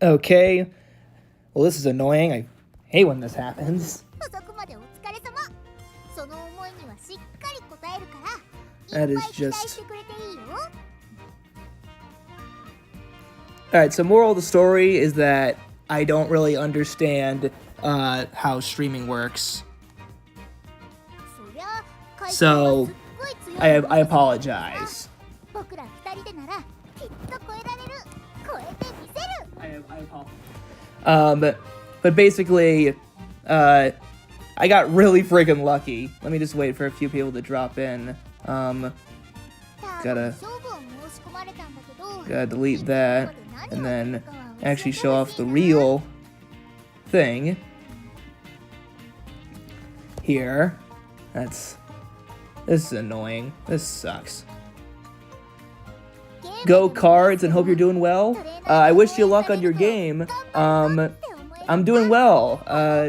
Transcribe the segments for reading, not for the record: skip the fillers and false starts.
Okay. Well, this is annoying. I hate when this happens. That is just... Alright, so moral of the story is that I don't really understand how streaming works. So, I apologize. But basically, I got really friggin' lucky. Let me just wait for a few people to drop in. Gotta delete that, and then actually show off the real thing here. This is annoying. This sucks. Go Cards, and hope you're doing well. I wish you luck on your game. I'm doing well.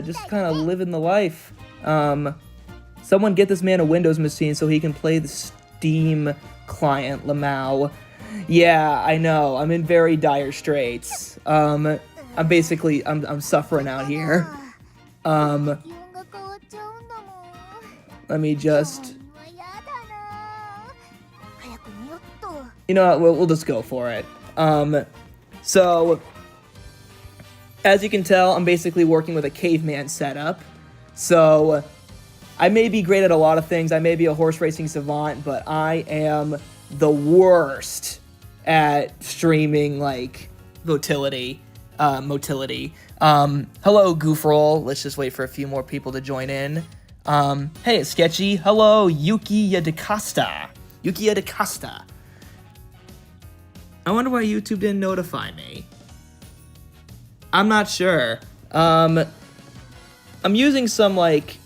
Just kind of living the life. Someone get this man a Windows machine so he can play the Steam client, Lamau. Yeah, I know. I'm in very dire straits. I'm suffering out here. Let me just... You know what, we'll just go for it. So, as you can tell, I'm basically working with a caveman setup. So, I may be great at a lot of things. I may be a horse racing savant, but I am the worst at streaming, like, motility. Hello, Goofroll. Let's just wait for a few more people to join in. Hey, it's Sketchy. Hello, Yukiya DaCosta. I wonder why YouTube didn't notify me. I'm not sure. I'm using some, like...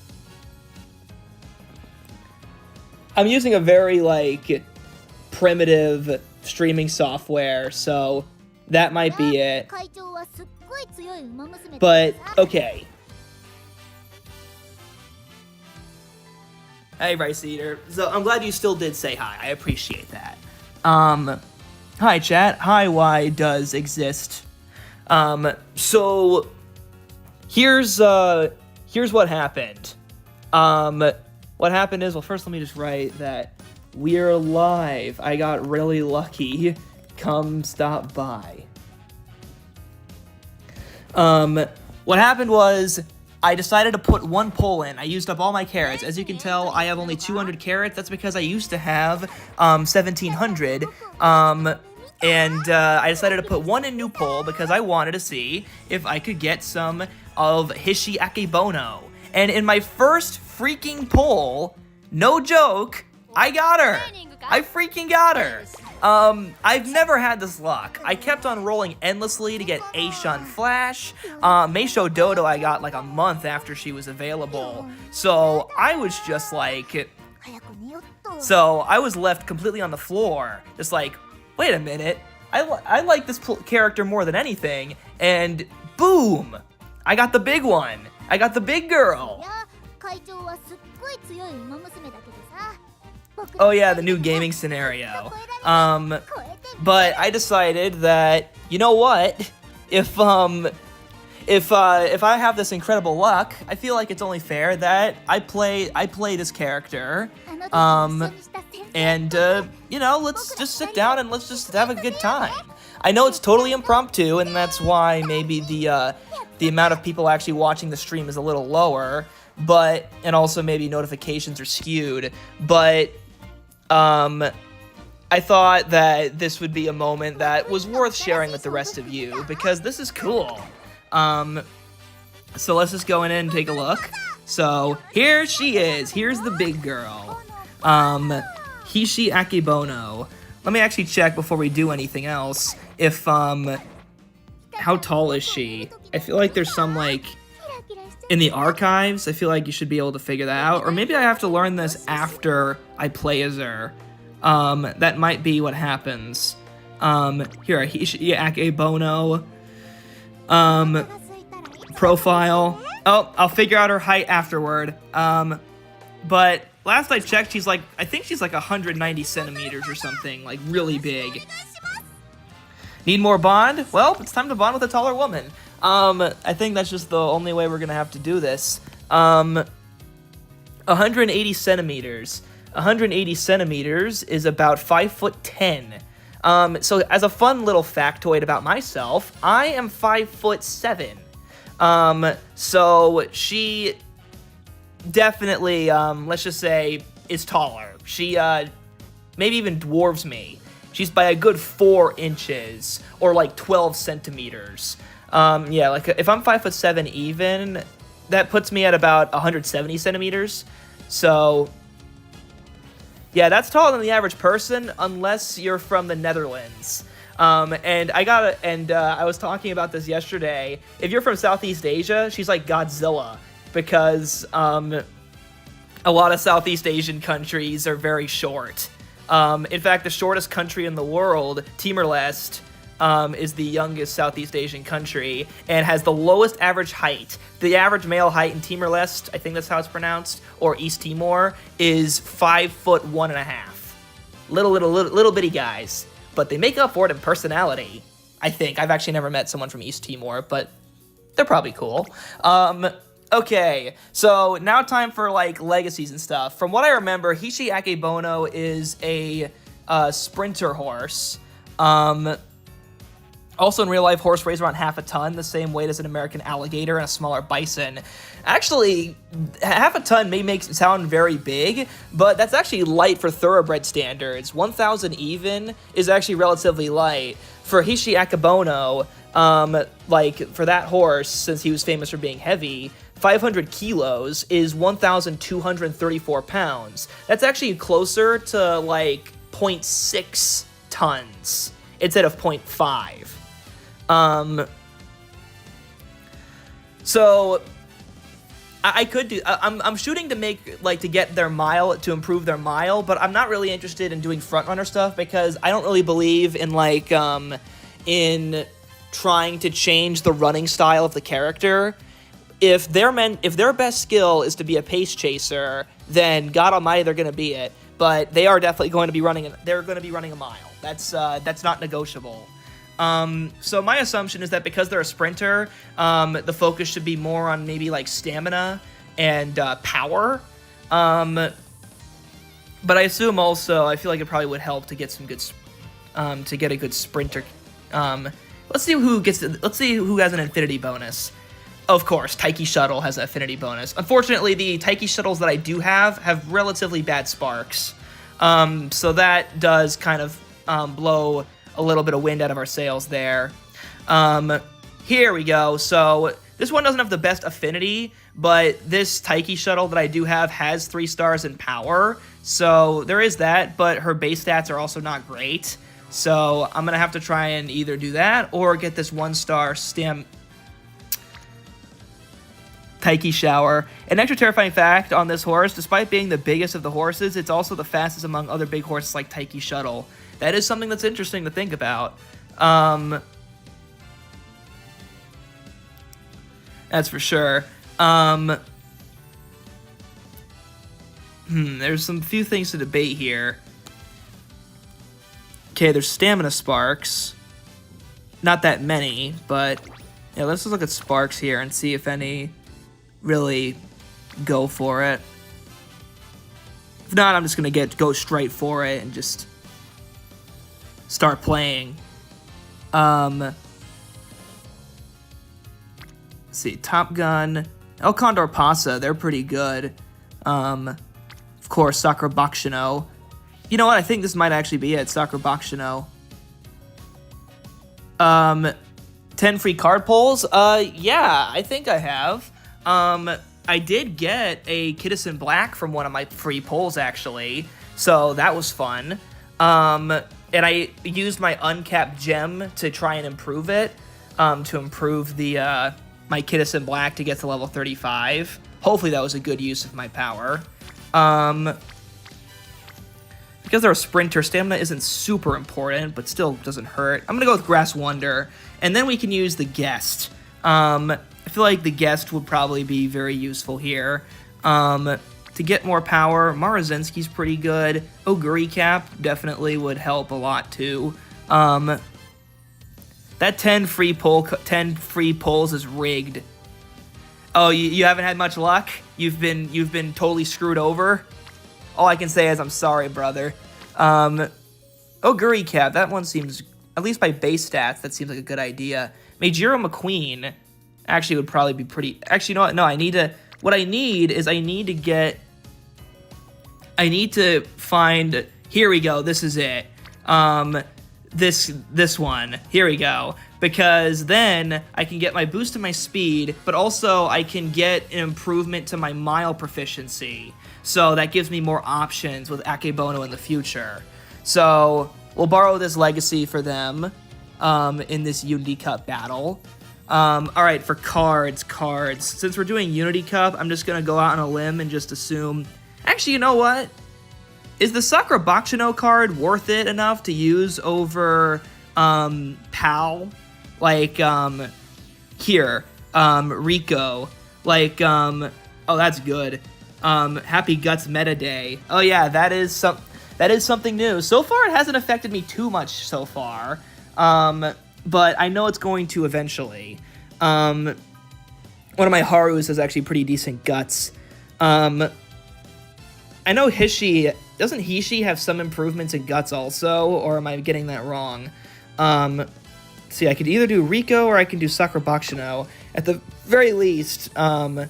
I'm using a very, like, primitive streaming software, so that might be it. But, okay. Hey, Rice Eater. So, I'm glad you still did say hi. I appreciate that. Hi, chat. Hi, why does exist. So, here's what happened. What happened is, well, first let me just write that we're live. I got really lucky. Come stop by. What happened was, I decided to put one poll in. I used up all my carrots. As you can tell, I have only 200 carrots. That's because I used to have 1,700. And I decided to put one in new poll because I wanted to see if I could get some of Hishi Akebono. And in my first freaking poll, no joke, I got her. I freaking got her. I've never had this luck. I kept on rolling endlessly to get Aishun Flash. Meisho Dodo I got like a month after she was available. So I was just like... So I was left completely on the floor. Just like, wait a minute. I like this character more than anything. And boom! I got the big one. I got the big girl. Oh yeah, the new gaming scenario. But I decided that, you know what? If I have this incredible luck, I feel like it's only fair that I play this character. And you know, let's just sit down and let's just have a good time. I know it's totally impromptu, and that's why maybe the amount of people actually watching the stream is a little lower, but, and also maybe notifications are skewed, but, I thought that this would be a moment that was worth sharing with the rest of you, because this is cool. So let's just go in and take a look. So, here she is. Here's the big girl. Hishi Akebono. Let me actually check before we do anything else if, how tall is she? I feel like there's some, like, in the archives, I feel like you should be able to figure that out. Or maybe I have to learn this after I play as her. That might be what happens. Here, Hishi Akebono. Profile. Oh, I'll figure out her height afterward. But last I checked, she's like, I think she's like 190 centimeters or something, like really big. Need more bond? Well, it's time to bond with a taller woman. I think that's just the only way we're gonna have to do this. 180 centimeters. 180 centimeters is about 5'10". So as a fun little factoid about myself, I am 5'7". So she definitely, let's just say, is taller. She, maybe even dwarves me. She's by a good 4 inches, or like 12 centimeters. Yeah, like if I'm 5'7" even, that puts me at about 170 centimeters. So, yeah, that's taller than the average person, unless you're from the Netherlands. And I was talking about this yesterday. If you're from Southeast Asia, she's like Godzilla, because a lot of Southeast Asian countries are very short. In fact, the shortest country in the world, Timor-Leste, is the youngest Southeast Asian country and has the lowest average height. The average male height in Timor-Leste, I think that's how it's pronounced, or East Timor, is 5'1.5". Little bitty guys, but they make up for it in personality. I think. I've actually never met someone from East Timor, but they're probably cool. Okay, so now time for, like, legacies and stuff. From what I remember, Hishi Akebono is a sprinter horse. Also, in real life, horse weighs around half a ton, the same weight as an American alligator and a smaller bison. Actually, half a ton may make it sound very big, but that's actually light for thoroughbred standards. 1,000 even is actually relatively light. For Hishi Akebono, like, for that horse, since he was famous for being heavy, 500 kilos is 1,234 pounds. That's actually closer to, like, 0.6 tons instead of 0.5. So I could do, I'm shooting to make, like, to get their mile, to improve their mile, but I'm not really interested in doing front runner stuff because I don't really believe in, like, in trying to change the running style of the character. If their best skill is to be a pace chaser, then God Almighty, they're going to be it. But they are definitely going to be running. They're going to be running a mile. That's not negotiable. So my assumption is that because they're a sprinter, the focus should be more on maybe like stamina and power. But I assume also, I feel like it probably would help to get some good, to get a good sprinter. Let's see who has an affinity bonus. Of course, Taiki Shuttle has an affinity bonus. Unfortunately, the Taiki Shuttles that I do have relatively bad sparks. So that does kind of blow a little bit of wind out of our sails there. Here we go. So this one doesn't have the best affinity, but this Taiki Shuttle that I do have has 3 stars in power. So there is that, but her base stats are also not great. So I'm going to have to try and either do that or get this 1-star Taiki Shower. An extra terrifying fact on this horse, despite being the biggest of the horses, it's also the fastest among other big horses like Taiki Shuttle. That is something that's interesting to think about. That's for sure. There's some few things to debate here. Okay, there's stamina sparks. Not that many, but yeah, let's just look at sparks here and see if any really go for it. If not, I'm just gonna go straight for it and just start playing. Let's see, Top Gun, El Condor Pasa, they're pretty good. Of course, Sakura Bakshino. You know what, I think this might actually be it, Sakura Bakshino. 10 free card pulls? Yeah, I think I have. I did get a Kidison Black from one of my free pulls, actually, so that was fun. And I used my uncapped gem to try and improve it, to improve the, my Kidison Black to get to level 35. Hopefully that was a good use of my power. Because they're a sprinter, stamina isn't super important, but still doesn't hurt. I'm gonna go with Grass Wonder, and then we can use the Guest. I feel like the Guest would probably be very useful here. To get more power, Marazinski's pretty good. Oguri Cap definitely would help a lot too. That 10 free pulls is rigged. Oh, you haven't had much luck? You've been totally screwed over? All I can say is I'm sorry, brother. Guri Cap, that one seems, at least by base stats, that seems like a good idea. Majiro McQueen actually would probably be pretty, actually, you know what? No, I need to find, here we go, this is it. This one, here we go. Because then I can get my boost to my speed, but also I can get an improvement to my mile proficiency. So that gives me more options with Akebono in the future. So we'll borrow this legacy for them in this Unity Cup battle. All right, for cards. Since we're doing Unity Cup, I'm just going to go out on a limb and just assume... Actually, you know what? Is the Sakura Bakshino card worth it enough to use over PAL? Like, here, Rico. Like, oh, that's good. Happy Guts Meta Day. Oh yeah, that is something new. So far, it hasn't affected me too much so far. But I know it's going to eventually. One of my Harus has actually pretty decent guts. I know Hishi, doesn't Hishi have some improvements in guts also, or am I getting that wrong? See, I could either do Rico or I can do Sakura Bakshino. At the very least, let's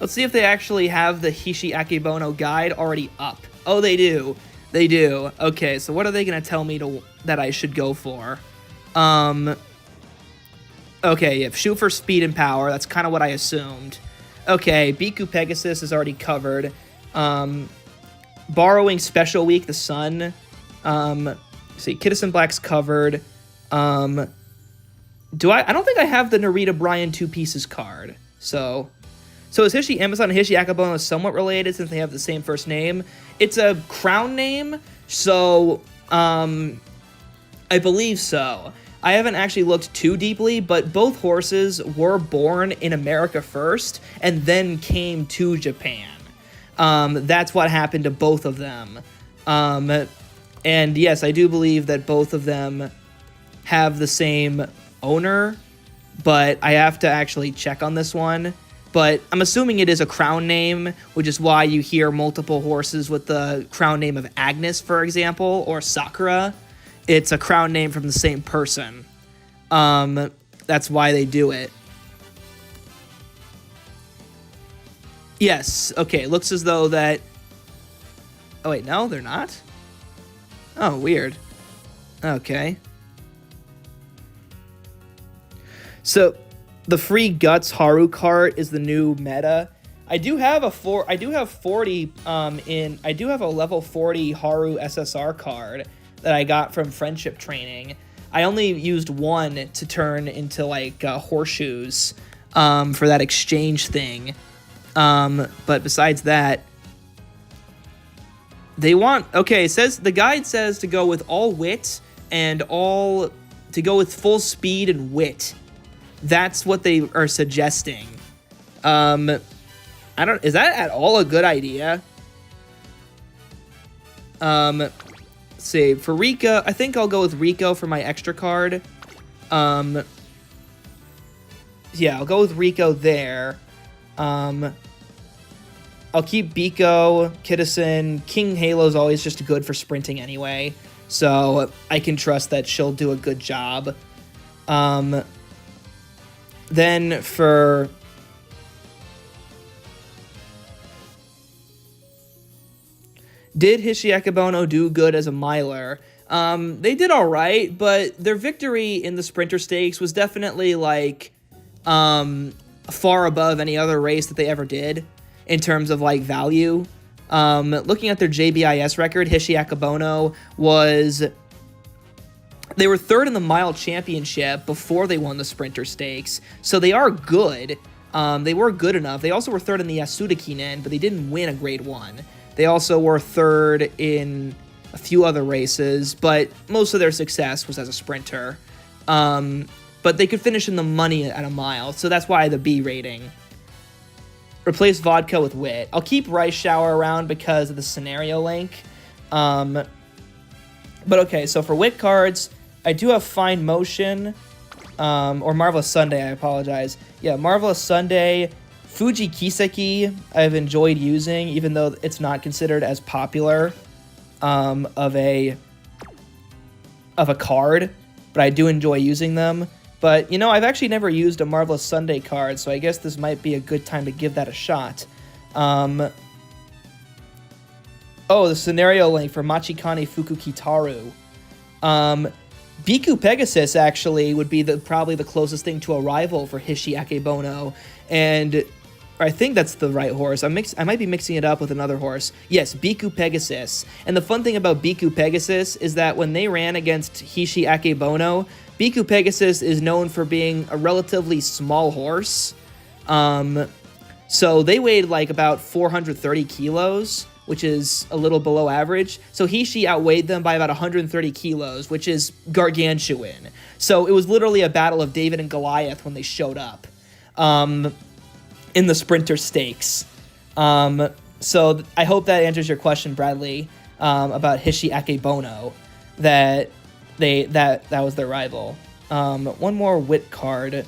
see if they actually have the Hishi Akebono guide already up. Oh, they do. They do. Okay, so what are they going to tell me that I should go for? Okay, yeah, shoot for speed and power. That's kind of what I assumed. Okay, Biku Pegasus is already covered. Borrowing Special Week, the Sun. See, Kidison Black's covered. I don't think I have the Narita Bryan 2 Pieces card. So is Hishi Amazon and Hishi Akebono somewhat related since they have the same first name? It's a crown name, so I believe so. I haven't actually looked too deeply, but both horses were born in America first and then came to Japan. That's what happened to both of them. And yes, I do believe that both of them have the same owner, but I have to actually check on this one. But I'm assuming it is a crown name, which is why you hear multiple horses with the crown name of Agnes, for example, or Sakura. It's a crown name from the same person. That's why they do it. Yes, okay, looks as though that... Oh, wait, no, they're not? Oh, weird. Okay. So, the free Guts Haru cart is the new meta. I do have a level 40 Haru SSR card that I got from Friendship Training. I only used one to turn into, like, horseshoes for that exchange thing. But besides that, they want... Okay, it says... The guide says to go with all wit and to go with full speed and wit. That's what they are suggesting. Is that at all a good idea? Let's see, for Rico, I think I'll go with Rico for my extra card. Yeah, I'll go with Rico there. I'll keep Biko, Kidison. King Halo's always just good for sprinting anyway, so I can trust that she'll do a good job. Then for... Did Hishi Akebono do good as a miler? They did all right, but their victory in the Sprinter Stakes was definitely, like, far above any other race that they ever did in terms of, like, value. Looking at their JBIS record, Hishi Akebono was... They were third in the mile championship before they won the Sprinter Stakes, so they are good. They were good enough. They also were third in the Yasuda Kinen, but they didn't win a Grade 1. They also were third in a few other races, but most of their success was as a sprinter. But they could finish in the money at a mile, so that's why the B rating. Replace vodka with wit. I'll keep Rice Shower around because of the scenario link. But okay, so for wit cards, I do have Fine Motion. or Marvelous Sunday, I apologize. Yeah, Marvelous Sunday. Fuji Kiseki I've enjoyed using, even though it's not considered as popular of a card, but I do enjoy using them. But, you know, I've actually never used a Marvelous Sunday card, so I guess this might be a good time to give that a shot. Oh, the scenario link for Machikane Fukukitaru. Biku Pegasus actually would be probably the closest thing to a rival for Hishi Akebono, and I think that's the right horse. I might be mixing it up with another horse. Yes, Biku Pegasus. And the fun thing about Biku Pegasus is that when they ran against Hishi Akebono, Biku Pegasus is known for being a relatively small horse. So they weighed like about 430 kilos, which is a little below average. So Hishi outweighed them by about 130 kilos, which is gargantuan. So it was literally a battle of David and Goliath when they showed up in the Sprinter Stakes. So I hope that answers your question, Bradley, about Hishi Akebono, that was their rival. One more wit card.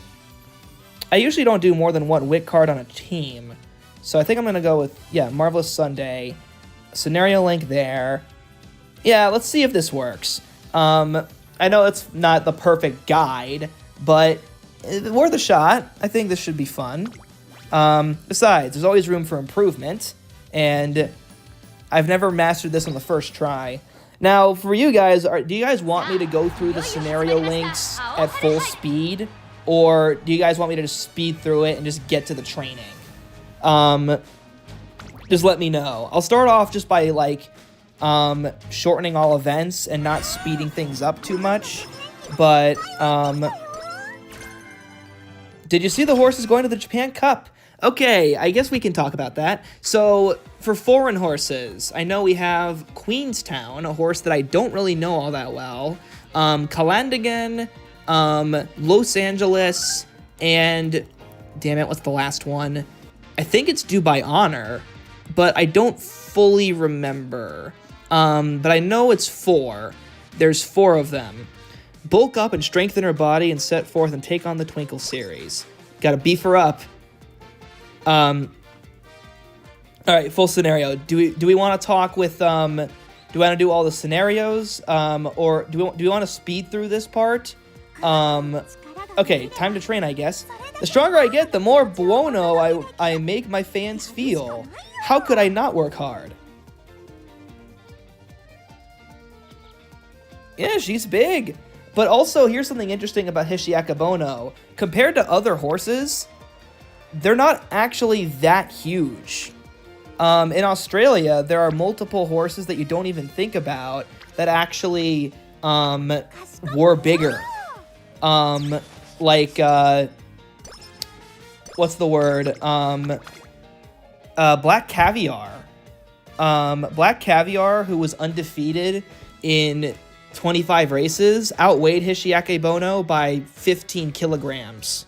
I usually don't do more than one wit card on a team, so I think I'm going to go with, yeah, Marvelous Sunday. Scenario link there. Yeah, let's see if this works. I know it's not the perfect guide, but worth a shot. I think this should be fun. Besides, there's always room for improvement, and I've never mastered this on the first try. Now, for you guys, do you guys want me to go through the scenario links at full speed, or do you guys want me to just speed through it and just get to the training? Just let me know. I'll start off just by, like, shortening all events and not speeding things up too much, but, did you see the horses going to the Japan Cup? Okay, I guess we can talk about that. So, for foreign horses, I know we have Queenstown, a horse that I don't really know all that well, Calandigan, Los Angeles, and, damn it, what's the last one? I think it's Dubai Honor, but I don't fully remember. But I know it's 4. There's 4 of them. Bulk up and strengthen her body and set forth and take on the Twinkle series. Gotta beef her up. All right, full scenario. Do we want to talk with, do we want to do all the scenarios, or do we want to speed through this part? Okay, time to train, I guess. The stronger I get, the more buono I make my fans feel. How could I not work hard? Yeah, she's big. But also, here's something interesting about Hishi Akebono. Compared to other horses, they're not actually that huge. In Australia, there are multiple horses that you don't even think about that actually were bigger. Like, what's the word? Black Caviar. Black Caviar, who was undefeated in 25 races, outweighed Hishi Akebono by 15 kilograms.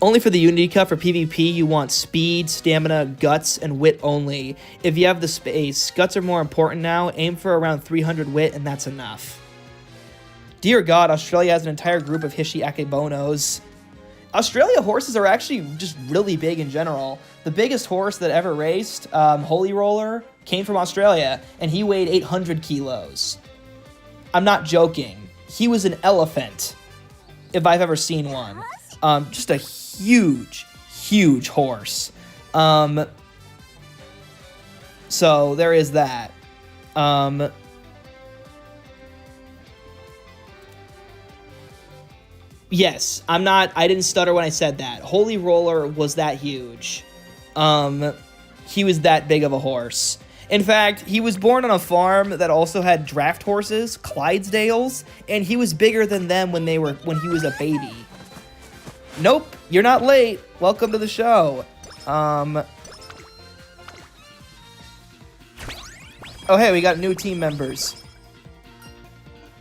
Only for the Unity Cup for PvP, you want speed, stamina, guts, and wit only. If you have the space, guts are more important now. Aim for around 300 wit, and that's enough. Dear God, Australia has an entire group of Hishi Akebonos. Australia horses are actually just really big in general. The biggest horse that ever raced, Holy Roller, came from Australia, and he weighed 800 kilos. I'm not joking. He was an elephant, if I've ever seen one. Just a huge, huge horse. So there is that. Yes, I didn't stutter when I said that. Holy Roller was that huge. He was that big of a horse. In fact, he was born on a farm that also had draft horses, Clydesdales, and he was bigger than them when he was a baby. Nope, you're not late. Welcome to the show. Oh, hey, we got new team members.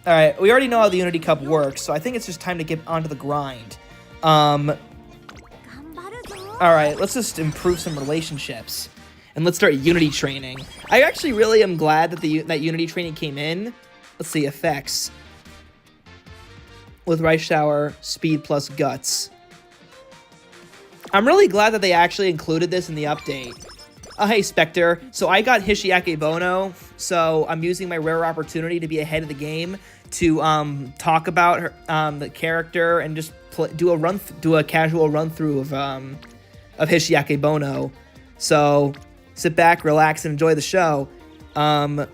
All right, we already know how the Unity Cup works, so I think it's just time to get onto the grind. All right, let's just improve some relationships, and let's start Unity training. I actually really am glad that that Unity training came in. Let's see, effects. with Reichstauer, speed plus guts. I'm really glad that they actually included this in the update. Oh, hey, Spectre. So I got Hishi Akebono, so I'm using my rare opportunity to be ahead of the game to talk about her, the character and just do a casual run through of Hishi Akebono. So sit back, relax, and enjoy the show. Let's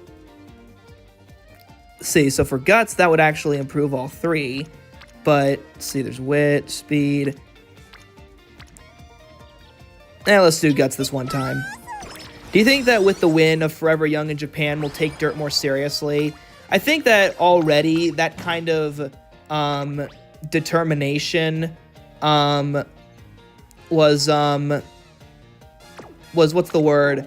see, so for guts, that would actually improve all three. But let's see, there's wit, speed. Let's do guts this one time. Do you think that with the win of Forever Young in Japan, we'll take dirt more seriously? I think that already that kind of determination was what's the word?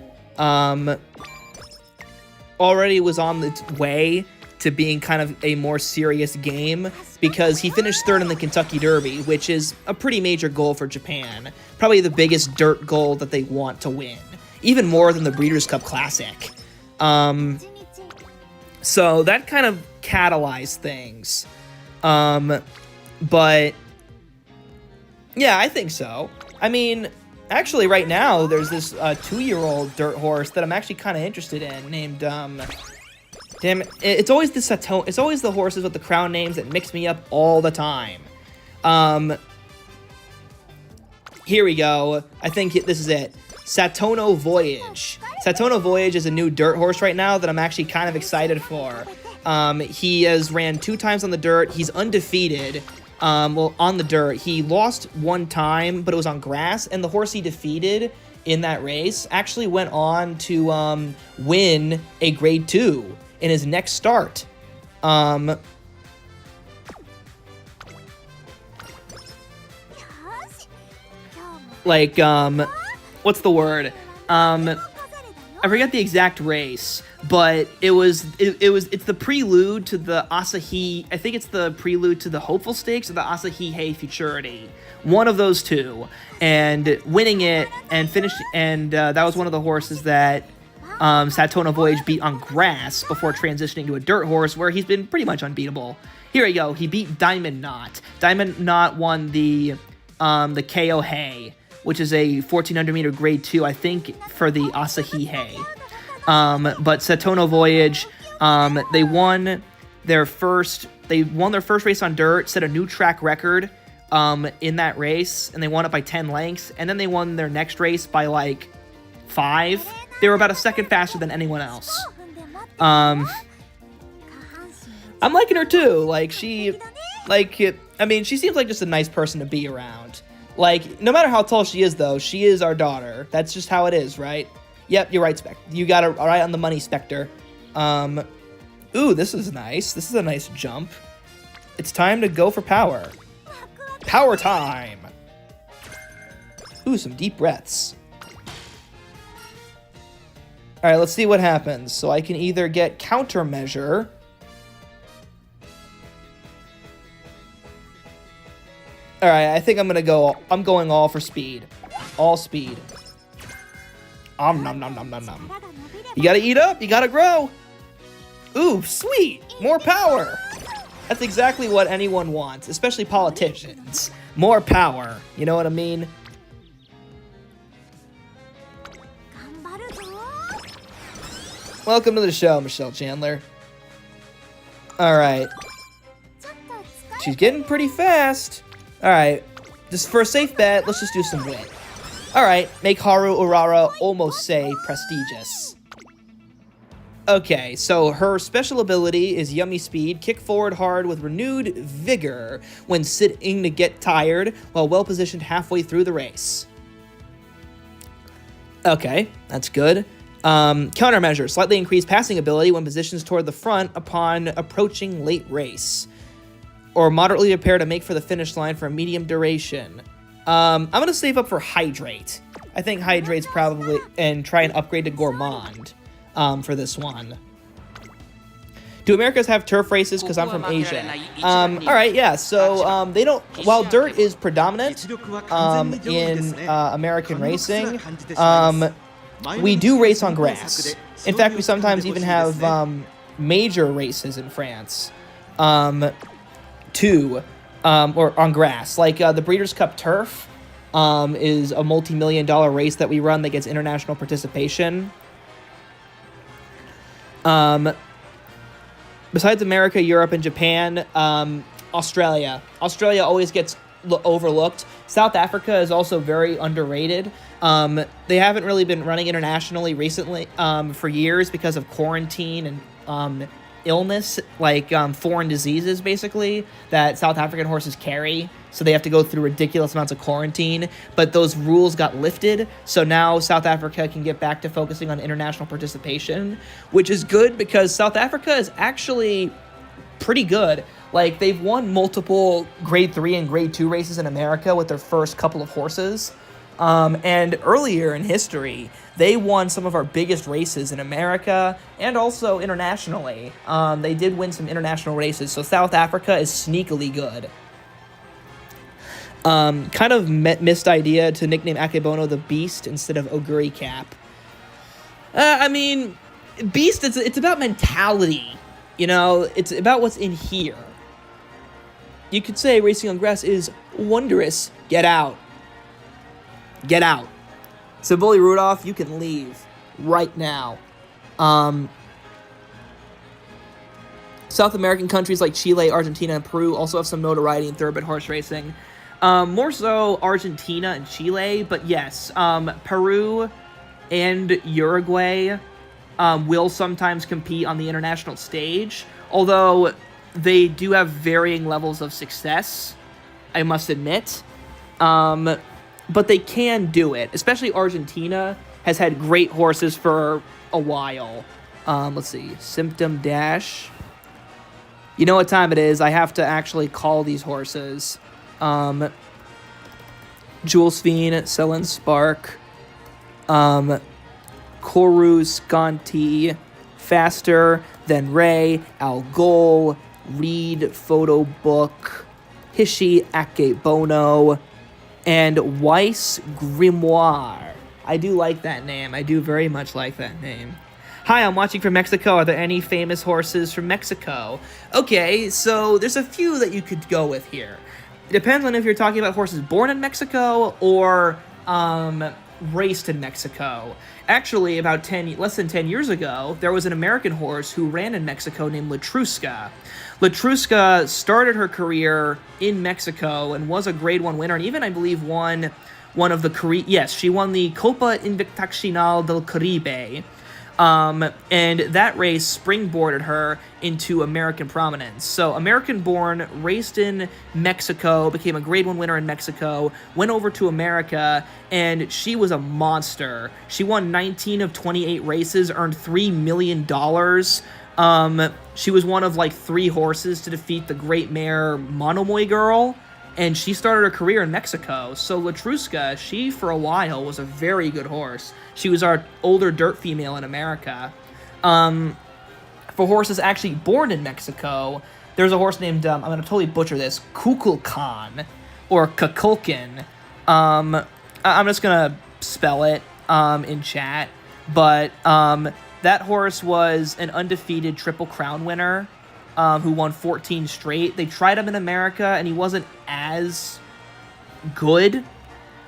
Already was on its way to being kind of a more serious game, because he finished third in the Kentucky Derby, which is a pretty major goal for Japan. Probably the biggest dirt goal that they want to win, even more than the Breeders' Cup Classic. So that kind of catalyzed things. But yeah, I think so. I mean, actually right now there's this 2-year-old dirt horse that I'm actually kind of interested in, named damn it, it's always the Satono, it's always the horses with the crown names that mix me up all the time. Here we go. I think this is it. Satono Voyage. Satono Voyage is a new dirt horse right now that I'm actually kind of excited for. He has ran 2 times on the dirt. He's undefeated. Well, on the dirt. He lost 1 time, but it was on grass, and the horse he defeated in that race actually went on to win a Grade 2 in his next start. What's the word? I forget the exact race, but it's the prelude to the Asahi, I think it's the prelude to the Hopeful Stakes or the Asahi Futurity. One of those two. And winning it and that was one of the horses that Satono Voyage beat on grass before transitioning to a dirt horse, where he's been pretty much unbeatable. Here we go. He beat Diamond Knot. Diamond Knot won the KO Hay, which is a 1,400 meter Grade 2, I think, for the Asahi Hay. But Satono Voyage, they won their first race on dirt, set a new track record in that race, and they won it by 10 lengths, and then they won their next race by like 5. They were about a second faster than anyone else. I'm liking her too. She seems like just a nice person to be around. No matter how tall she is, though, she is our daughter. That's just how it is, right? Yep, you're right, Spectre. You got it right on the money, Spectre. Ooh, this is nice. This is a nice jump. It's time to go for power. Power time! Ooh, some deep breaths. Alright, let's see what happens. So I can either get countermeasure. Alright, I think I'm going all for speed. All speed. Nom nom nom nom nom. You gotta eat up, you gotta grow. Ooh, sweet! More power! That's exactly what anyone wants, especially politicians. More power, you know what I mean? Welcome to the show, Michelle Chandler. Alright. She's getting pretty fast. Alright. Just for a safe bet, let's just do some wit. Alright, make Haru Urara almost say prestigious. Okay, so her special ability is Yummy Speed, kick forward hard with renewed vigor when sitting to get tired, while well-positioned halfway through the race. Okay, that's good. Countermeasure, slightly increased passing ability when positions toward the front upon approaching late race. Or moderately prepare to make for the finish line for a medium duration. I'm going to save up for Hydrate. I think Hydrate's probably, and try and upgrade to Gourmand for this one. Do Americas have turf races? Because I'm from Asia. Alright, yeah, so they don't, while dirt is predominant in American racing, we do race on grass. In fact, we sometimes even have major races in France too. or on grass. Like the Breeders' Cup Turf is a multi-million-dollar race that we run that gets international participation. Besides America, Europe, and Japan, Australia. Australia always gets overlooked. South Africa is also very underrated. They haven't really been running internationally recently for years because of quarantine and illness, like foreign diseases, basically, that South African horses carry. So they have to go through ridiculous amounts of quarantine. But those rules got lifted, so now South Africa can get back to focusing on international participation, which is good because South Africa is actually pretty good. Like, they've won multiple Grade 3 and Grade 2 races in America with their first couple of horses. And earlier in history, they won some of our biggest races in America and also internationally. They did win some international races, so South Africa is sneakily good. Kind of missed idea to nickname Akebono the Beast instead of Oguri Cap. I mean, Beast, it's about mentality. You know, it's about what's in here. You could say racing on grass is wondrous. Get out. Get out. So, Bully Rudolph, you can leave right now. South American countries like Chile, Argentina, and Peru also have some notoriety in thoroughbred horse racing. More so Argentina and Chile, but yes, Peru and Uruguay will sometimes compete on the international stage, although they do have varying levels of success, I must admit. But they can do it, especially Argentina has had great horses for a while. Let's see, Symptom Dash. You know what time it is. I have to actually call these horses. Jules Fiend, Selen Spark, Koru Sconti, Faster Than Ray, Al Gol, Reed Photo Book, Hishi Akebono, and Weiss Grimoire. I do like that name. I do very much like that name. Hi, I'm watching from Mexico. Are there any famous horses from Mexico? Okay, so there's a few that you could go with here. It depends on if you're talking about horses born in Mexico or raced in Mexico. Actually, about less than 10 years ago, there was an American horse who ran in Mexico named Latruska. Latruska started her career in Mexico and was a Grade 1 winner, and even, I believe, won one of the... Yes, she won the Copa Invitacional del Caribe. And that race springboarded her into American prominence. So American-born, raced in Mexico, became a Grade 1 winner in Mexico, went over to America, and she was a monster. She won 19 of 28 races, earned $3 million. She was one of, like, 3 horses to defeat the great mare Monomoy Girl, and she started her career in Mexico. So Latruska, she, for a while, was a very good horse. She was our older dirt female in America. For horses actually born in Mexico, there's a horse named, I'm going to totally butcher this, Kukulkan, or Kukulkan. I'm just going to spell it in chat. But that horse was an undefeated Triple Crown winner who won 14 straight. They tried him in America, and he wasn't as good.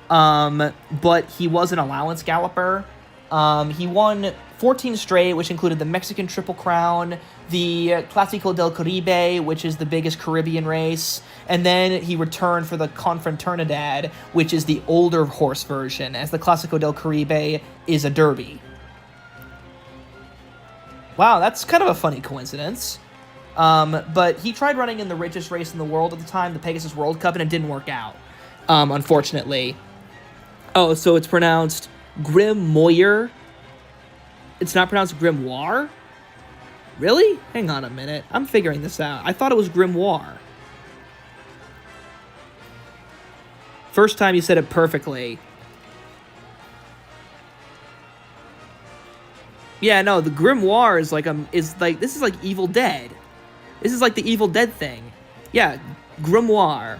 But he was an allowance galloper. He won 14 straight, which included the Mexican Triple Crown, the Clásico del Caribe, which is the biggest Caribbean race, and then he returned for the Confraternidad, which is the older horse version, as the Clásico del Caribe is a derby. Wow, that's kind of a funny coincidence. But he tried running in the richest race in the world at the time, the Pegasus World Cup, and it didn't work out, unfortunately. Oh, so it's pronounced Grimoire? It's not pronounced Grimoire? Really? Hang on a minute. I'm figuring this out. I thought it was Grimoire. First time you said it perfectly. Yeah, no, the Grimoire is like this is like Evil Dead. This is like the Evil Dead thing. Yeah, Grimoire.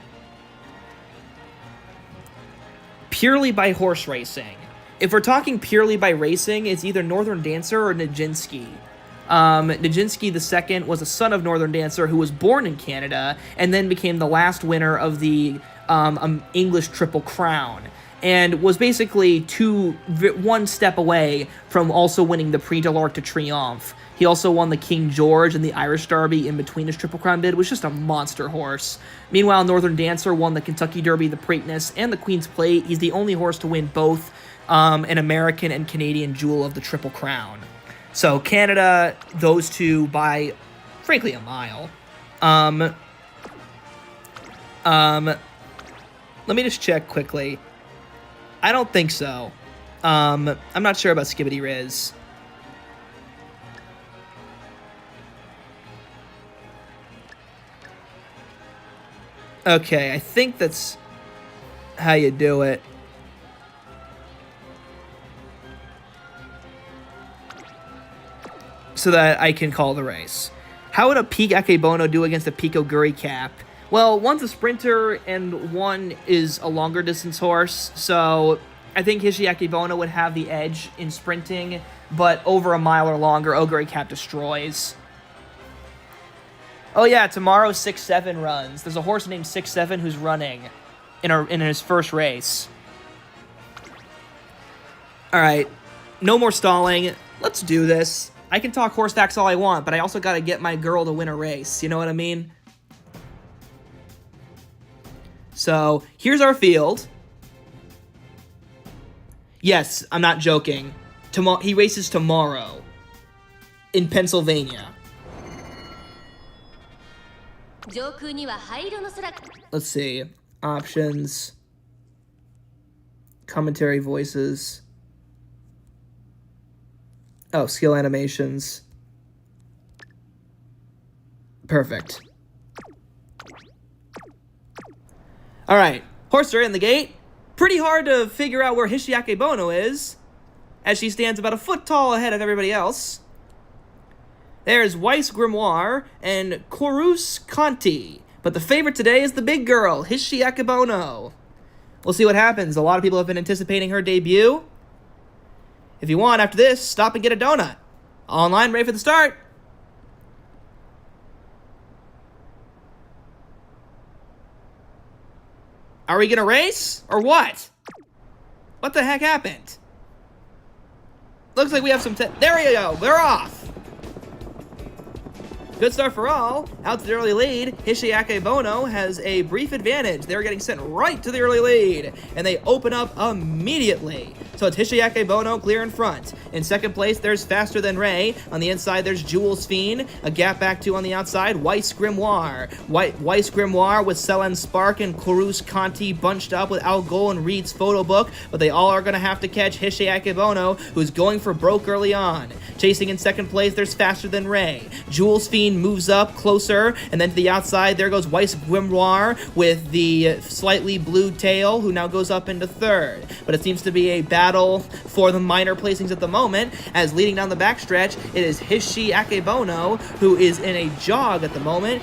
Purely by horse racing. If we're talking purely by racing, it's either Northern Dancer or Nijinsky. Nijinsky II was a son of Northern Dancer who was born in Canada and then became the last winner of the English Triple Crown, and was basically one step away from also winning the Prix de l'Arc de Triomphe. He also won the King George and the Irish Derby in between his Triple Crown bid. It was just a monster horse. Meanwhile, Northern Dancer won the Kentucky Derby, the Preakness, and the Queen's Plate. He's the only horse to win both an American and Canadian jewel of the Triple Crown. So Canada, those two by, frankly, a mile. Let me just check quickly. I don't think so. I'm not sure about Skibbity Riz. Okay, I think that's how you do it. So that I can call the race. How would a peak Akebono do against a Pico Guri Cap? Well, one's a sprinter and one is a longer distance horse, so I think Hishi Akebono would have the edge in sprinting, but over a mile or longer, Oguri Cap destroys. Oh yeah, tomorrow 6-7 runs. There's a horse named 6-7 who's running in his first race. Alright, no more stalling. Let's do this. I can talk horse facts all I want, but I also gotta get my girl to win a race. You know what I mean? So, here's our field. Yes, I'm not joking. He races tomorrow in Pennsylvania. Let's see. Options. Commentary voices. Oh, skill animations. Perfect. Alright, horse are in the gate. Pretty hard to figure out where Hishi Akebono is, as she stands about a foot tall ahead of everybody else. There's Weiss Grimoire and Corus Conti, but the favorite today is the big girl, Hishi Akebono. We'll see what happens. A lot of people have been anticipating her debut. If you want, after this, stop and get a donut. Online, ready for the start. Are we gonna race, or what the heck happened? Looks like we have some there we go, we're off! Good start for all. Out to the early lead. Hishi Akebono has a brief advantage. They're getting sent right to the early lead, and they open up immediately. So it's Hishi Akebono clear in front. In second place, there's Faster Than Ray. On the inside, there's Jules Fiend. A gap back two on the outside, Weiss Grimoire. Weiss Grimoire with Selen Spark and Corus Conti bunched up with Al Gol and Reed's photo book, but they all are going to have to catch Hishi Akebono, who's going for broke early on. Chasing in second place, there's Faster Than Ray. Jules Fiend moves up closer, and then to the outside, there goes Weiss Grimoire with the slightly blue tail, who now goes up into third. But it seems to be a battle for the minor placings at the moment, as leading down the backstretch, it is Hishi Akebono, who is in a jog at the moment,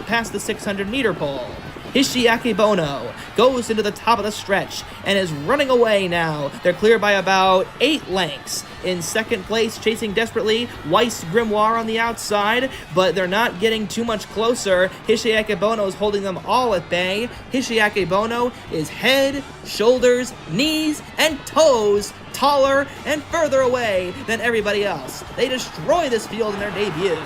past the 600-meter pole. Hishi Akebono goes into the top of the stretch and is running away now. They're clear by about 8 lengths. In second place, chasing desperately, Weiss Grimoire on the outside, but they're not getting too much closer. Hishi Akebono is holding them all at bay. Hishi Akebono is head, shoulders, knees, and toes taller and further away than everybody else. They destroy this field in their debut.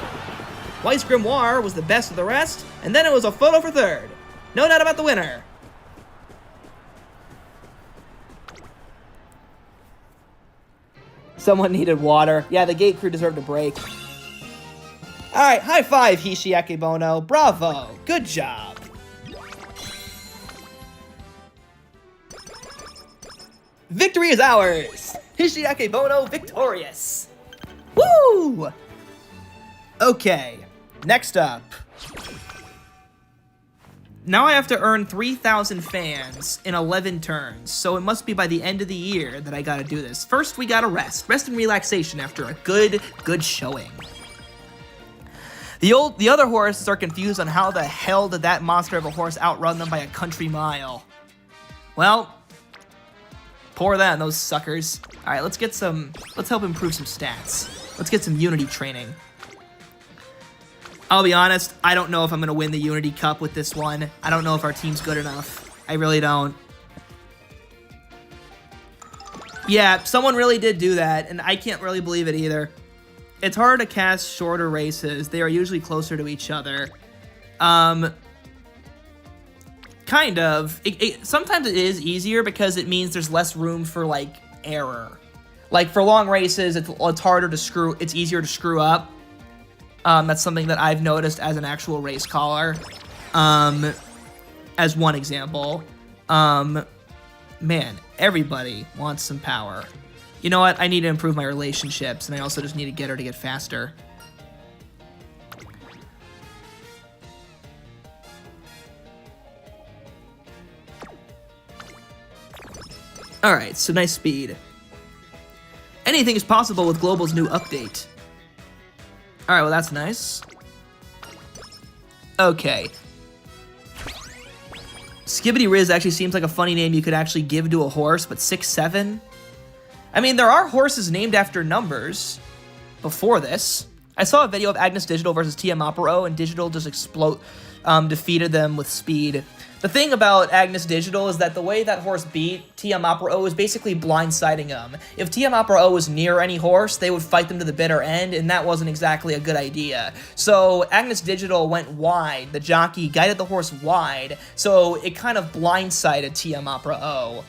Weiss Grimoire was the best of the rest, and then it was a photo for third. No doubt about the winner. Someone needed water. Yeah, the gate crew deserved a break. Alright, high five, Hishi Akebono. Bravo. Good job. Victory is ours. Hishi Akebono victorious. Woo! Okay, next up. Now I have to earn 3,000 fans in 11 turns, so it must be by the end of the year that I gotta do this. First, we gotta rest. Rest and relaxation after a good showing. The other horses are confused on how the hell did that monster of a horse outrun them by a country mile. Well, poor them, those suckers. Alright, let's help improve some stats. Let's get some unity training. I'll be honest, I don't know if I'm going to win the Unity Cup with this one. I don't know if our team's good enough. I really don't. Yeah, someone really did do that, and I can't really believe it either. It's hard to cast shorter races. They are usually closer to each other. Kind of. Sometimes it is easier because it means there's less room for, like, error. Like, for long races, it's harder to screw... It's easier to screw up. That's something that I've noticed as an actual race caller. As one example. Man, everybody wants some power. You know what? I need to improve my relationships, and I also just need to get her to get faster. Alright, so nice speed. Anything is possible with Global's new update. Alright, well that's nice. Okay. Skibbity Riz actually seems like a funny name you could actually give to a horse, but 6'7"? I mean, there are horses named after numbers before this. I saw a video of Agnes Digital versus TM Opera, and Digital just defeated them with speed. The thing about Agnes Digital is that the way that horse beat TM Opera was basically blindsiding them. If TM Opera was near any horse, they would fight them to the bitter end, and that wasn't exactly a good idea. So Agnes Digital went wide. The jockey guided the horse wide, so it kind of blindsided TM Opera.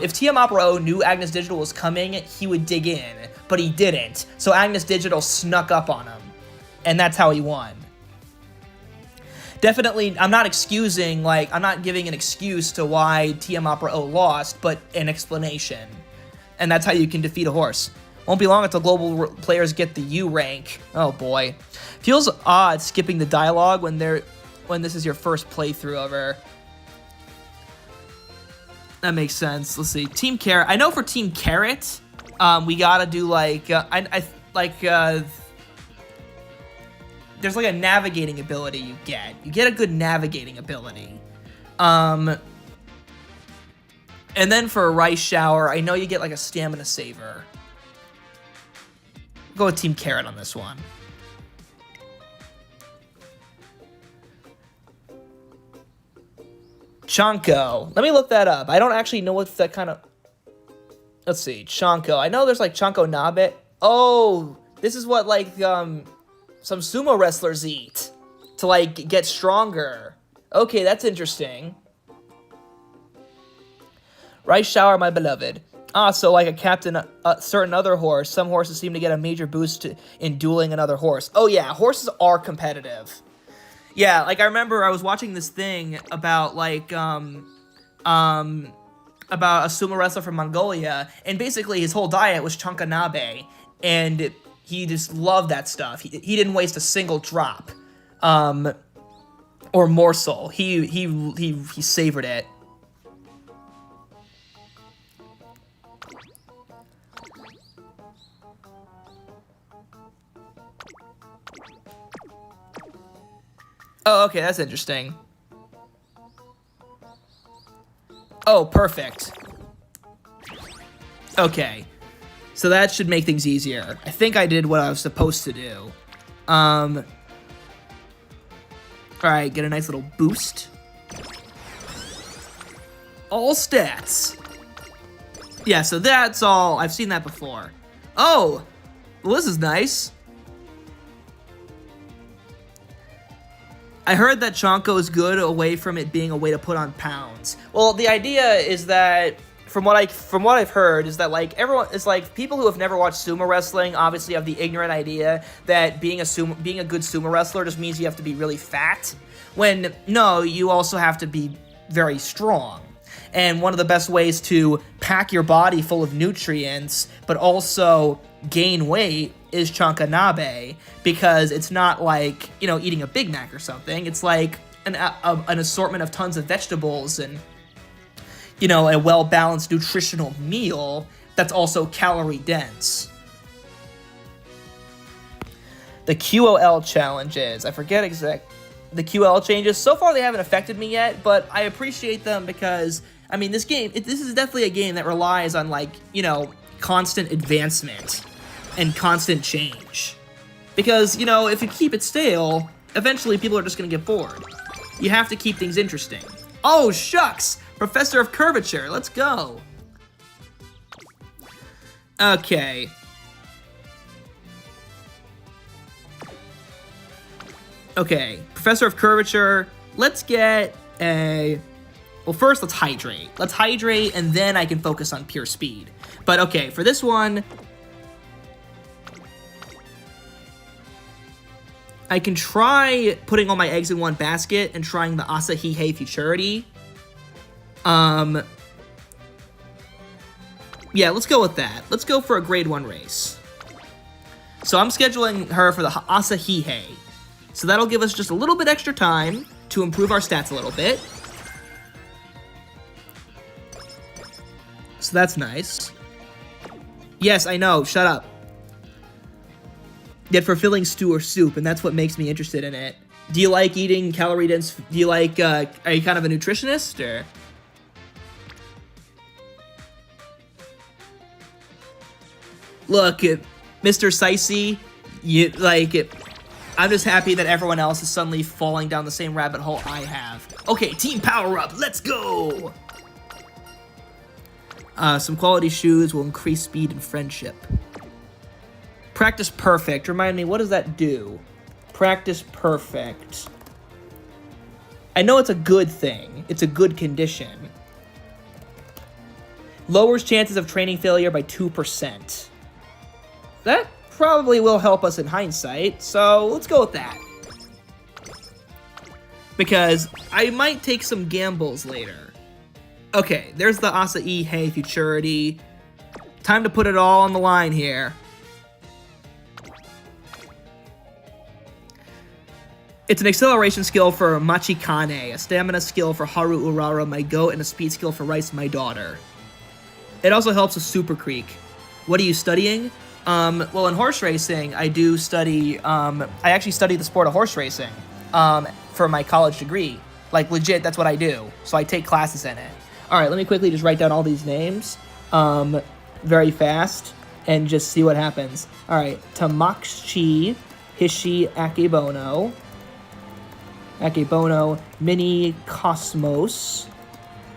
If TM Opera knew Agnes Digital was coming, he would dig in, but he didn't. So Agnes Digital snuck up on him, and that's how he won. Definitely, I'm not excusing, like, I'm not giving an excuse to why TM Opera lost, but an explanation. And that's how you can defeat a horse. Won't be long until global players get the U rank. Oh boy. Feels odd skipping the dialogue when this is your first playthrough of her. That makes sense. Let's see. Team Carrot. I know for Team Carrot, we gotta do, like, there's like a navigating ability you get. You get a good navigating ability. And then for a Rice Shower, I know you get like a stamina saver. Go with Team Carrot on this one. Chonko. Let me look that up. I don't actually know what that kind of... Let's see. Chonko. I know there's like Chonko Nabe. Oh, this is what like some sumo wrestlers eat to, like, get stronger. Okay, that's interesting. Rice Shower, my beloved. Ah, so like a captain, a certain other horse. Some horses seem to get a major boost in dueling another horse. Oh yeah, horses are competitive. Yeah, like I remember I was watching this thing about, like, about a sumo wrestler from Mongolia, and basically his whole diet was chunkanabe, and he just loved that stuff. He didn't waste a single drop, or morsel. He savored it. Oh, okay, that's interesting. Oh, perfect. Okay. So that should make things easier. I think I did what I was supposed to do. Alright, get a nice little boost. All stats. Yeah, so that's all. I've seen that before. Oh! Well, this is nice. I heard that Chonko is good away from it being a way to put on pounds. Well, the idea is that... From what I've heard is that, like, everyone is like people who have never watched sumo wrestling obviously have the ignorant idea that being a good sumo wrestler just means you have to be really fat. When no, you also have to be very strong. And one of the best ways to pack your body full of nutrients but also gain weight is chunkanabe, because it's not like, you know, eating a Big Mac or something. It's like an assortment of tons of vegetables and, you know, a well-balanced nutritional meal that's also calorie-dense. The QOL challenges. I forget the QOL changes. So far, they haven't affected me yet, but I appreciate them because, I mean, this is definitely a game that relies on, like, you know, constant advancement and constant change. Because, you know, if you keep it stale, Eventually, people are just gonna get bored. You have to keep things interesting. Oh, shucks! Professor of Curvature, let's go. Okay. Okay, Professor of Curvature, let's get a... Well, first, let's hydrate. Let's hydrate, and then I can focus on pure speed. But okay, for this one, I can try putting all my eggs in one basket and trying the Asahihei Futurity. Yeah, let's go with that. Let's go for a grade 1 race. So I'm scheduling her for the Asahihei. So that'll give us just a little bit extra time to improve our stats a little bit. So that's nice. Yes, I know, shut up. Yet fulfilling stew or soup, and that's what makes me interested in it. Do you like eating calorie dense? Do you like, are you kind of a nutritionist, or? Look, Mr. Sicey, I'm just happy that everyone else is suddenly falling down the same rabbit hole I have. Okay, team power up, let's go! Some quality shoes will increase speed and friendship. Practice perfect. Remind me, what does that do? Practice perfect. I know it's a good thing. It's a good condition. Lowers chances of training failure by 2%. That probably will help us in hindsight, so let's go with that. Because I might take some gambles later. Okay, there's the Asahihei Futurity. Time to put it all on the line here. It's an acceleration skill for Machikane, a stamina skill for Haru Urara, my goat, and a speed skill for Rice, my daughter. It also helps with Super Creek. What are you studying? Well, in horse racing, I do study, I actually study the sport of horse racing, for my college degree. Like, legit, that's what I do. So I take classes in it. Alright, let me quickly just write down all these names, very fast, and just see what happens. Alright, Tamakshi, Hishi, Akebono, Mini Cosmos,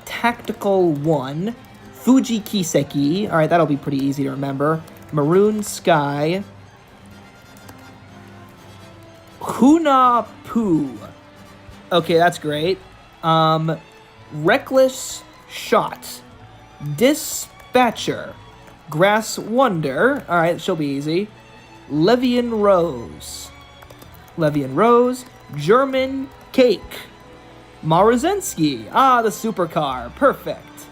Tactical 1, Fuji Kiseki, alright, that'll be pretty easy to remember, Maroon Sky, Hunapu, okay, that's great, Reckless Shot, Dispatcher, Grass Wonder, alright, she'll be easy, Levian Rose, German Cake, Maruzensky, the supercar, perfect,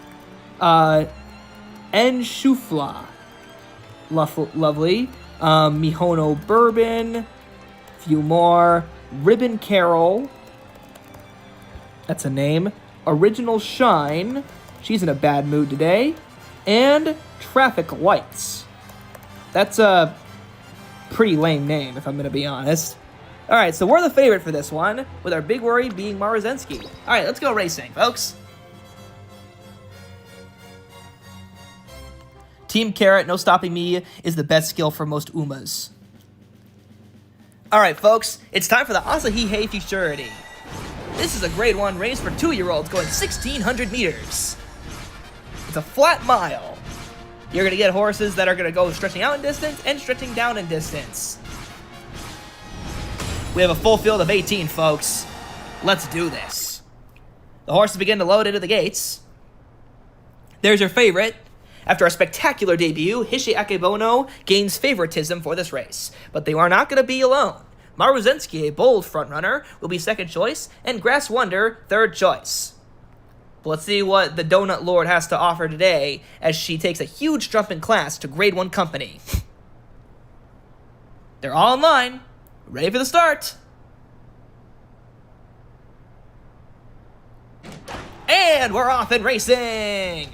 Enshufla, lovely, Mihono Bourbon, few more, Ribbon Carol, that's a name, Original Shine, she's in a bad mood today, and Traffic Lights. That's a pretty lame name, if I'm gonna be honest. Alright, so we're the favorite for this one, with our big worry being Maruzensky. Alright, let's go racing, folks. Team Carrot, no stopping me, is the best skill for most Umas. Alright, folks, it's time for the Asahihei Futurity. This is a grade 1 race for 2-year-olds going 1,600 meters. It's a flat mile. You're going to get horses that are going to go stretching out in distance and stretching down in distance. We have a full field of 18, folks. Let's do this. The horses begin to load into the gates. There's your favorite. After a spectacular debut, Hishi Akebono gains favoritism for this race. But they are not going to be alone. Maruzensky, a bold frontrunner, will be second choice, and Grass Wonder, third choice. But let's see what the Donut Lord has to offer today, as she takes a huge jump in class to Grade 1 company. They're all in line. Ready for the start. And we're off and racing!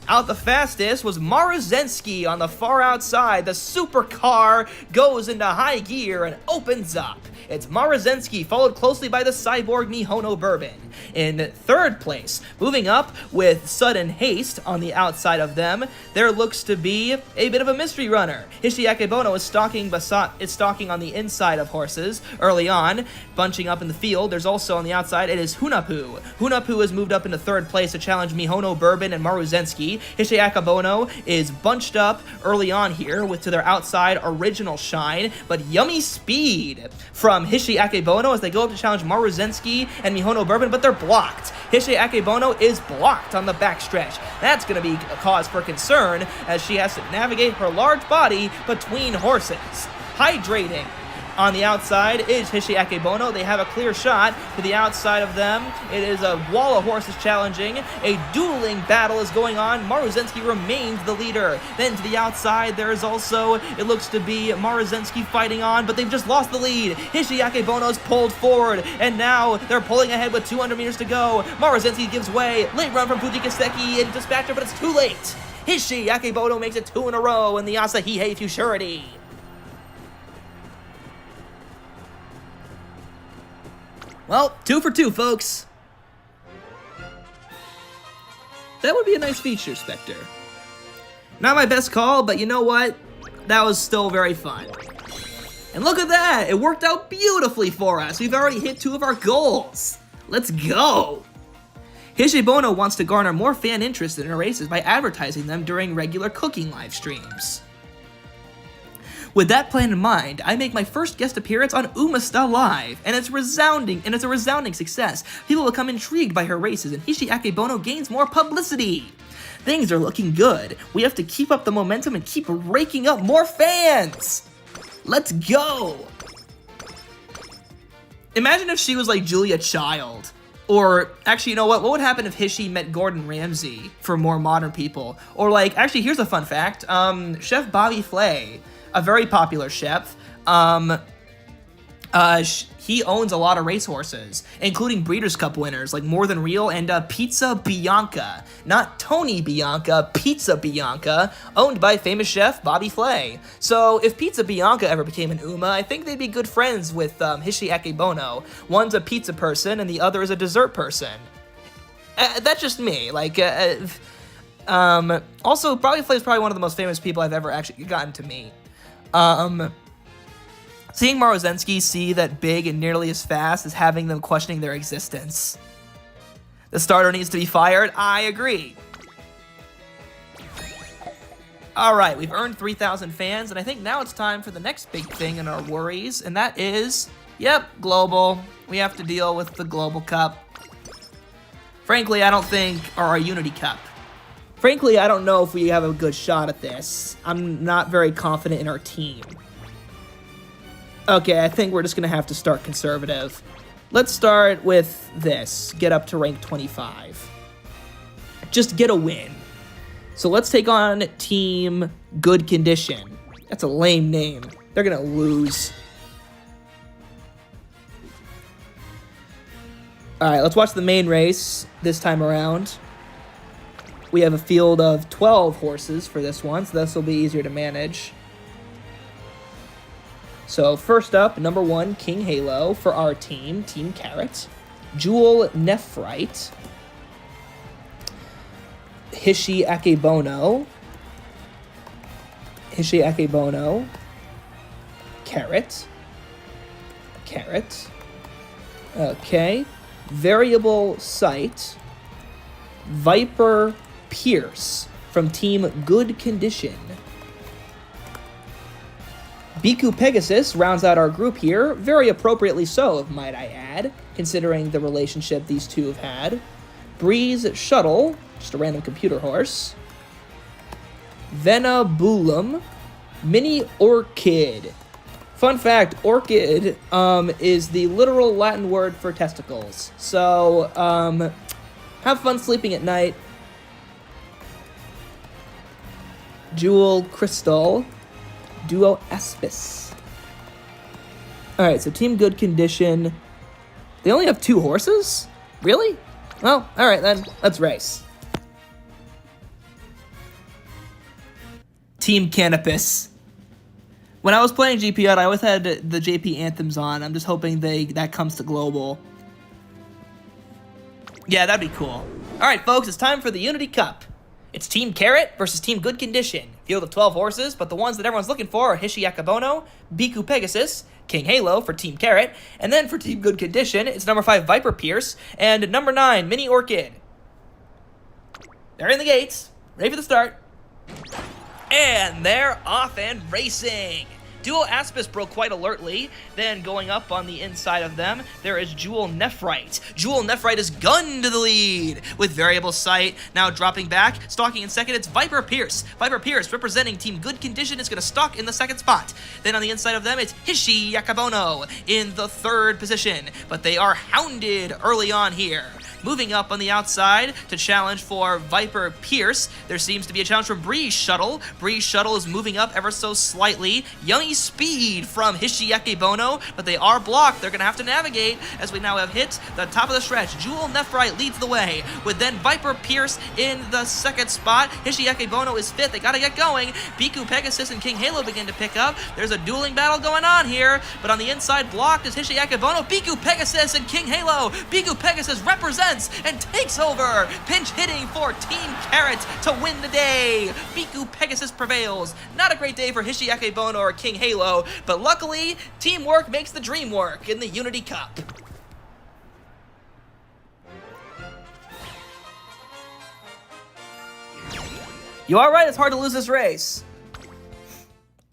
Out the fastest was Maruzensky on the far outside. The supercar goes into high gear and opens up. It's Maruzensky, followed closely by the cyborg Mihono Bourbon. in third place. Moving up with Sudden Haste on the outside of them, there looks to be a bit of a mystery runner. Hishi Akebono is stalking on the inside of horses early on, bunching up in the field. There's also on the outside, it is Hunahpu. Hunahpu has moved up into third place to challenge Mihono Bourbon and Maruzensky. Hishi Akebono is bunched up early on here with to their outside Original Shine, but Yummy Speed from Hishi Akebono as they go up to challenge Maruzensky and Mihono Bourbon, but they're blocked. Hishi Akebono is blocked on the backstretch. That's going to be a cause for concern as she has to navigate her large body between horses. Hydrating. On the outside is Hishi Akebono. They have a clear shot to the outside of them. It is a wall of horses challenging. A dueling battle is going on. Maruzensky remains the leader. Then to the outside, there is also, it looks to be Maruzensky fighting on, but they've just lost the lead. Hishi Akebono's pulled forward, and now they're pulling ahead with 200 meters to go. Maruzensky gives way. Late run from Fujikaseki and Dispatcher, but it's too late. Hishi Akebono makes it 2 in a row in the Asahihei Futurity. Well, 2 for 2, folks. That would be a nice feature, Spectre. Not my best call, but you know what? That was still very fun. And look at that! It worked out beautifully for us. We've already hit 2 of our goals. Let's go! Hishebono wants to garner more fan interest in her races by advertising them during regular cooking live streams. With that plan in mind, I make my first guest appearance on Umasta Live, and it's a resounding success. People become intrigued by her races, and Hishi Akebono gains more publicity. Things are looking good. We have to keep up the momentum and keep raking up more fans. Let's go. Imagine if she was like Julia Child. Or, actually, you know what? What would happen if Hishi met Gordon Ramsay for more modern people? Or like, actually, here's a fun fact. Chef Bobby Flay, a very popular chef, he owns a lot of racehorses, including Breeders' Cup winners like More Than Real and Pizza Bianca. Not Tony Bianca, Pizza Bianca, owned by famous chef Bobby Flay. So if Pizza Bianca ever became an Uma, I think they'd be good friends with Hishi Akebono. One's a pizza person and the other is a dessert person. That's just me. Like, also, Bobby Flay is probably one of the most famous people I've ever actually gotten to meet. Seeing Maruzensky see that big and nearly as fast is having them questioning their existence. The starter needs to be fired. I agree. Alright, we've earned 3,000 fans, and I think now it's time for the next big thing in our worries, and that is, yep, global. We have to deal with the Global Cup. Frankly, I don't think, or our Unity Cup. Frankly, I don't know if we have a good shot at this. I'm not very confident in our team. Okay, I think we're just going to have to start conservative. Let's start with this. Get up to rank 25. Just get a win. So let's take on Team Good Condition. That's a lame name. They're going to lose. Alright, let's watch the main race this time around. We have a field of 12 horses for this one, so this will be easier to manage. So first up, number 1, King Halo for our team, Team Carrot. Jewel Nephrite. Hishi Akebono. Hishi Akebono. Carrot. Carrot. Okay. Variable Sight. Viper Pierce from Team Good Condition. Biku Pegasus rounds out our group here, very appropriately so, might I add, considering the relationship these two have had. Breeze Shuttle, just a random computer horse. Venabulum, Mini Orchid. Fun fact, orchid is the literal Latin word for testicles. So, have fun sleeping at night. Jewel Crystal. Duo Aspis. Alright, so Team Good Condition. They only have 2 horses? Really? Well, alright then, let's race. Team Canopus. When I was playing GPR, I always had the JP anthems on. I'm just hoping that comes to global. Yeah, that'd be cool. All right, folks, it's time for the Unity Cup. It's Team Carrot versus Team Good Condition. Field of 12 horses, but the ones that everyone's looking for are Hishi Akebono, Biku Pegasus, King Halo for Team Carrot, and then for Team Good Condition, it's number 5 Viper Pierce, and number 9 Mini Orchid. They're in the gates, ready for the start. And they're off and racing. Duo Aspis broke quite alertly. Then going up on the inside of them, there is Jewel Nephrite. Jewel Nephrite is gunned to the lead with variable sight. Now dropping back, stalking in second, it's Viper Pierce. Viper Pierce, representing Team Good Condition, is going to stalk in the second spot. Then on the inside of them, it's Hishi Akebono in the third position. But they are hounded early on here. Moving up on the outside to challenge for Viper Pierce, there seems to be a challenge from Breeze Shuttle. Breeze Shuttle is moving up ever so slightly. Yummy speed from Hishi Akebono, but they are blocked. They're going to have to navigate as we now have hit the top of the stretch. Jewel Nephrite leads the way, with then Viper Pierce in the second spot. Hishi Akebono is fifth. They got to get going. Biku Pegasus and King Halo begin to pick up. There's a dueling battle going on here, but on the inside blocked is Hishi Akebono. Biku Pegasus and King Halo. Biku Pegasus represents and takes over. Pinch hitting for Team Carrot to win the day. Biku Pegasus prevails. Not a great day for Hishi Akebono or King Halo, but luckily, teamwork makes the dream work in the Unity Cup. You are right, it's hard to lose this race.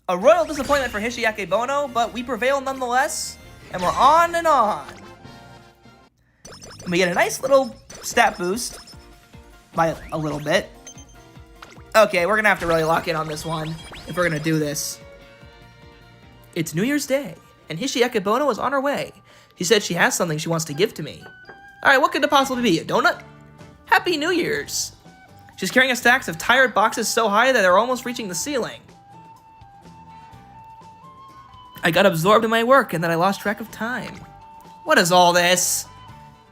A royal disappointment for Hishi Akebono, but we prevail nonetheless, and we're on and on. And we get a nice little stat boost by a little bit. Okay, we're gonna have to really lock in on this one if we're gonna do this. It's New Year's Day, and Hishi Akebono is on her way. She said she has something she wants to give to me. Alright, what could it possibly be? A donut? Happy New Year's! She's carrying a stack of tired boxes so high that they're almost reaching the ceiling. I got absorbed in my work and then I lost track of time. What is all this?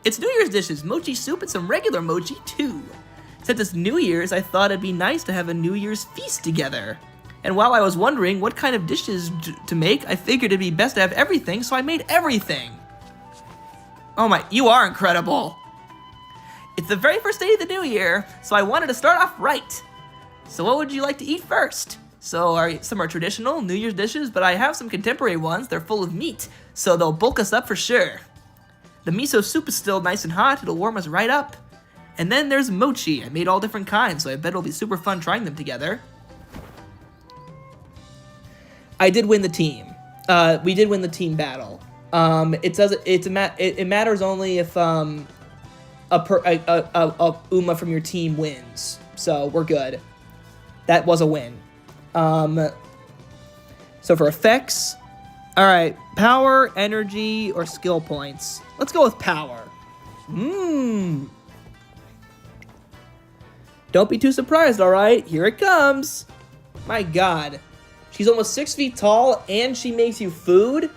It's New Year's dishes, mochi soup, and some regular mochi, too. Since it's New Year's, I thought it'd be nice to have a New Year's feast together. And while I was wondering what kind of dishes to make, I figured it'd be best to have everything, so I made everything. Oh my, you are incredible. It's the very first day of the new year, so I wanted to start off right. So what would you like to eat first? So some are traditional New Year's dishes, but I have some contemporary ones. They're full of meat, so they'll bulk us up for sure. The miso soup is still nice and hot. It'll warm us right up. And then there's mochi. I made all different kinds, so I bet it'll be super fun trying them together. I did win the team. We did win the team battle. It matters only if a Uma from your team wins. So we're good. That was a win. So for effects, all right, power, energy, or skill points. Let's go with power. Don't be too surprised, all right? Here it comes. My God. She's almost 6 feet tall, and she makes you food?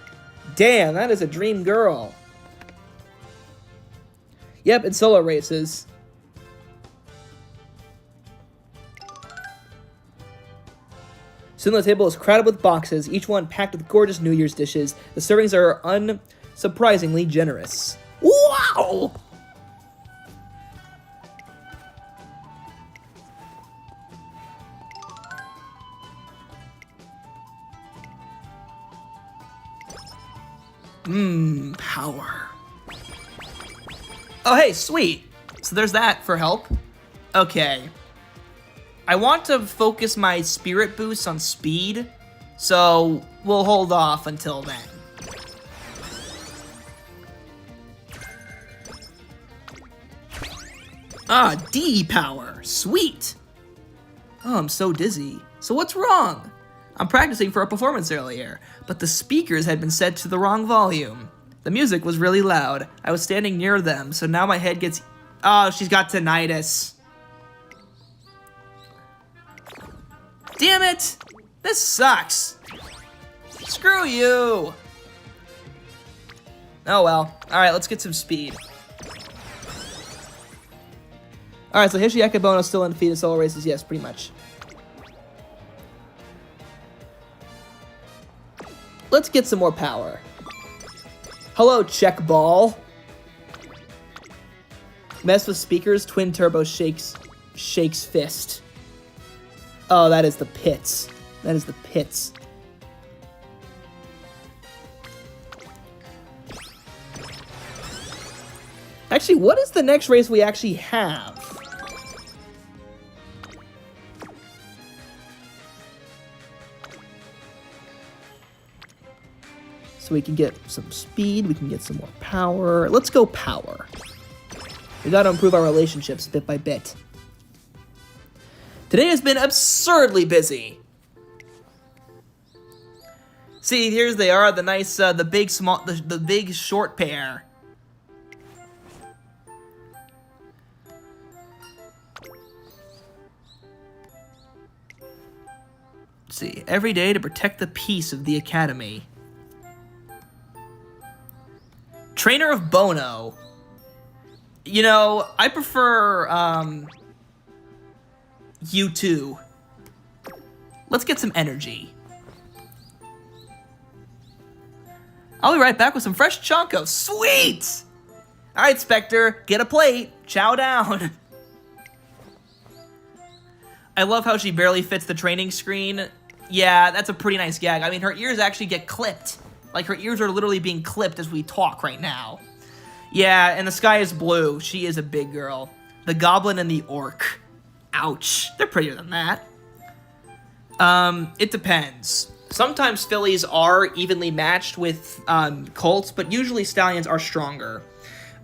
Damn, that is a dream girl. Yep, it's solo races. Soon the table is crowded with boxes, each one packed with gorgeous New Year's dishes. The servings are unsurprisingly generous. Wow! Power. Oh, hey, sweet. So there's that for help. Okay. I want to focus my spirit boosts on speed, so we'll hold off until then. Ah, D power. Sweet. Oh, I'm so dizzy. So what's wrong? I'm practicing for a performance earlier, but the speakers had been set to the wrong volume. The music was really loud. I was standing near them, so now my head gets... Oh, she's got tinnitus. Damn it! This sucks. Screw you. Oh well. Alright, let's get some speed. Alright, so Hishi Akebono still undefeated solo races. Yes, pretty much. Let's get some more power. Hello, check ball. Mess with speakers, twin turbo shakes fist. Oh, that is the pits. That is the pits. Actually, what is the next race we actually have? So we can get some speed, we can get some more power. Let's go power. We gotta improve our relationships bit by bit. Today has been absurdly busy. See, here's they are, the nice, the big short pair. Let's see, every day to protect the peace of the academy. Trainer of Bono. You know, I prefer, you two. Let's get some energy. I'll be right back with some fresh Chonko. Sweet! Alright, Spectre, get a plate. Chow down. I love how she barely fits the training screen. Yeah, that's a pretty nice gag. I mean, her ears actually get clipped. Like, her ears are literally being clipped as we talk right now. Yeah, and the sky is blue. She is a big girl. The goblin and the orc. Ouch. They're prettier than that. It depends. Sometimes fillies are evenly matched with colts, but usually stallions are stronger.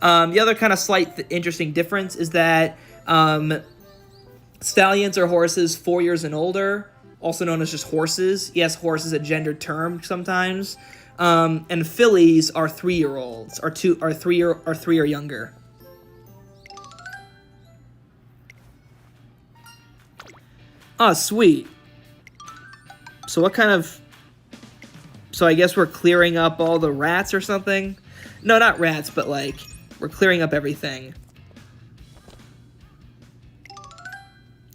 The other kind of slight interesting difference is that stallions are horses 4 years and older, also known as just horses. Yes, horse is a gendered term sometimes. And fillies are 3-year-olds, or 3 or younger. Oh, sweet. So what kind of... So I guess we're clearing up all the rats or something? No, not rats, but like, we're clearing up everything.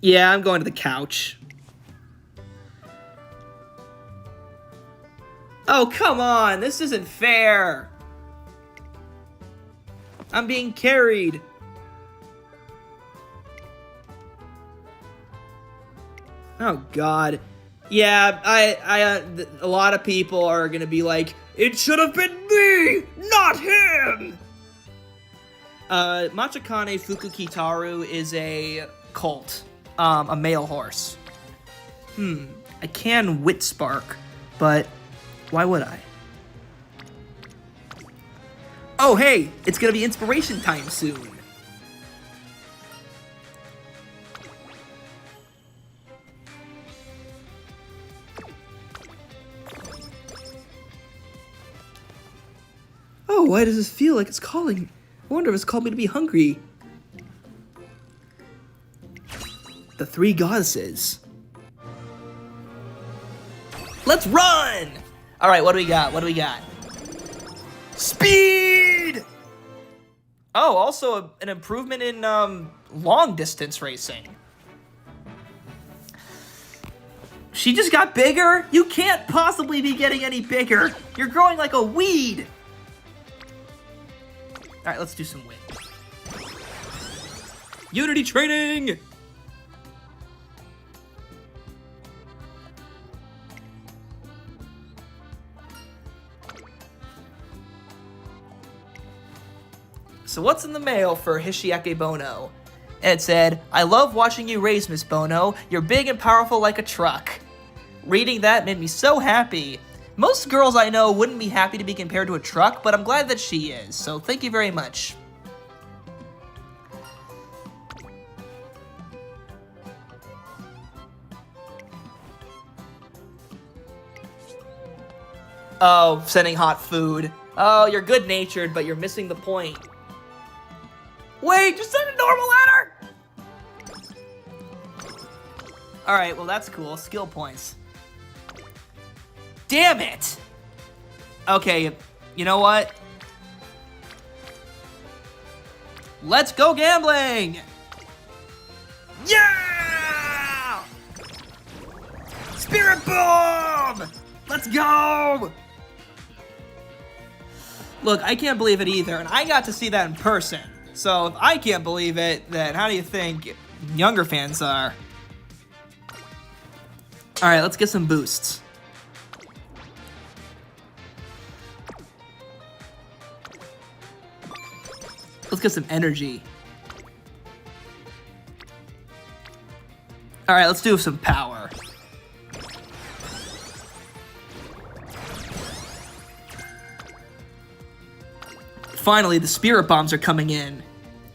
Yeah, I'm going to the couch. Oh, come on! This isn't fair! I'm being carried! Oh, God. Yeah, a lot of people are gonna be like, it should have been me, not him! Machikane Fukukitaru is a colt, a male horse. I can Wit Spark, but why would I? Oh, hey, it's gonna be inspiration time soon. Oh, why does this feel like it's calling? I wonder if it's called me to be hungry. The 3 goddesses. Let's run! Alright, what do we got? What do we got? Speed! Oh, also an improvement in long distance racing. She just got bigger? You can't possibly be getting any bigger. You're growing like a weed. Alright, let's do some wind. Unity training! So what's in the mail for Hishi Akebono? It said, I love watching you race, Miss Bono. You're big and powerful like a truck. Reading that made me so happy. Most girls I know wouldn't be happy to be compared to a truck, but I'm glad that she is, so thank you very much. Oh, sending hot food. Oh, you're good-natured, but you're missing the point. Wait, just send a normal letter! Alright, well that's cool. Skill points. Damn it! Okay, you know what? Let's go gambling! Yeah! Spirit Bomb! Let's go! Look, I can't believe it either, and I got to see that in person. So if I can't believe it, then how do you think younger fans are? All right, let's get some boosts. Let's get some energy. All right, let's do some power. Finally, the spirit bombs are coming in.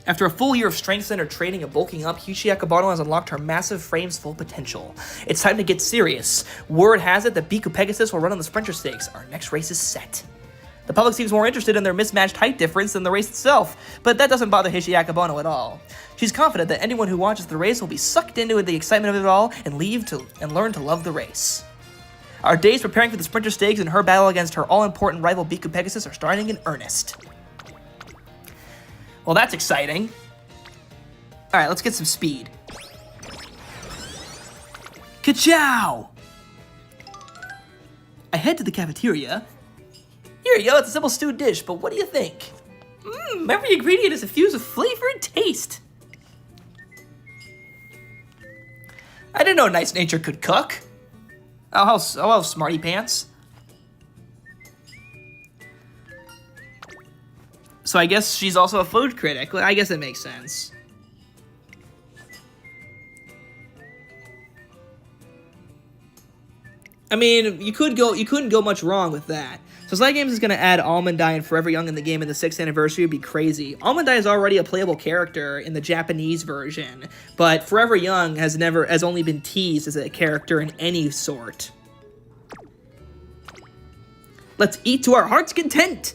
After a full year of strength center training and bulking up, Hishi Akebono has unlocked her massive frame's full potential. It's time to get serious. Word has it that Biku Pegasus will run on the Sprinter Stakes. Our next race is set. The public seems more interested in their mismatched height difference than the race itself, but that doesn't bother Hishi Akebono at all. She's confident that anyone who watches the race will be sucked into the excitement of it all and learn to love the race. Our days preparing for the Sprinter Stakes and her battle against her all-important rival Biku Pegasus are starting in earnest. Well, that's exciting. All right, let's get some speed. Ka-chow! I head to the cafeteria. Here you go, it's a simple stewed dish, but what do you think? Every ingredient is infused with flavor and taste. I didn't know Nice Nature could cook. Oh, how smarty pants. So I guess she's also a food critic. Well, I guess it makes sense. I mean, you couldn't go much wrong with that. So Sly Games is going to add Almond Eye and Forever Young in the game in the 6th anniversary. Would be crazy. Almond Eye is already a playable character in the Japanese version, but Forever Young has only been teased as a character in any sort. Let's eat to our heart's content.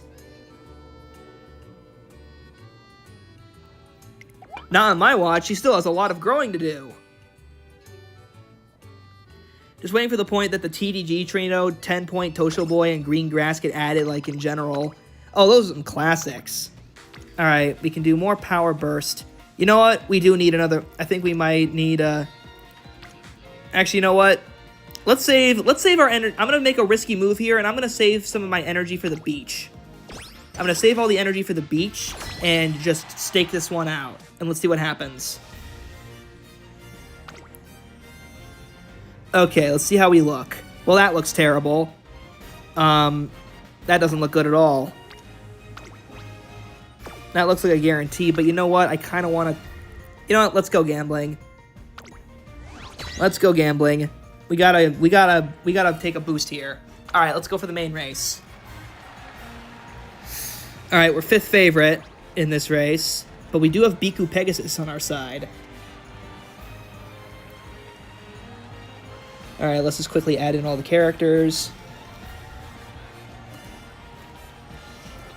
Not on my watch. She still has a lot of growing to do. Just waiting for the point that the TDG Trino, 10-point Tosho Boy, and Green Grass get added, like, in general. Oh, those are some classics. Alright, we can do more Power Burst. You know what? We do need another... I think we might need a... Actually, you know what? Let's save our energy. I'm going to make a risky move here, and I'm going to save some of my energy for the beach. I'm going to save all the energy for the beach, and just stake this one out. And let's see what happens. Okay, let's see how we look. Well, that looks terrible. That doesn't look good at all. That looks like a guarantee, but you know what? I kind of want to... You know what? Let's go gambling. Let's go gambling. We gotta take a boost here. All right, let's go for the main race. All right, we're 5th favorite in this race, but we do have Biku Pegasus on our side. All right, let's just quickly add in all the characters.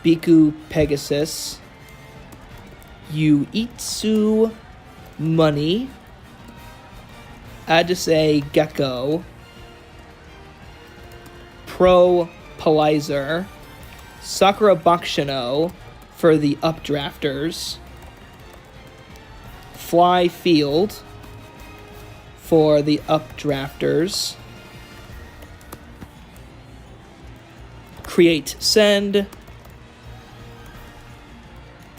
Biku Pegasus. Yuitsu Money. Adise Gecko. Pro Polizer. Sakura Bakshino for the Updrafters. Fly Field for the Updrafters. Create Send.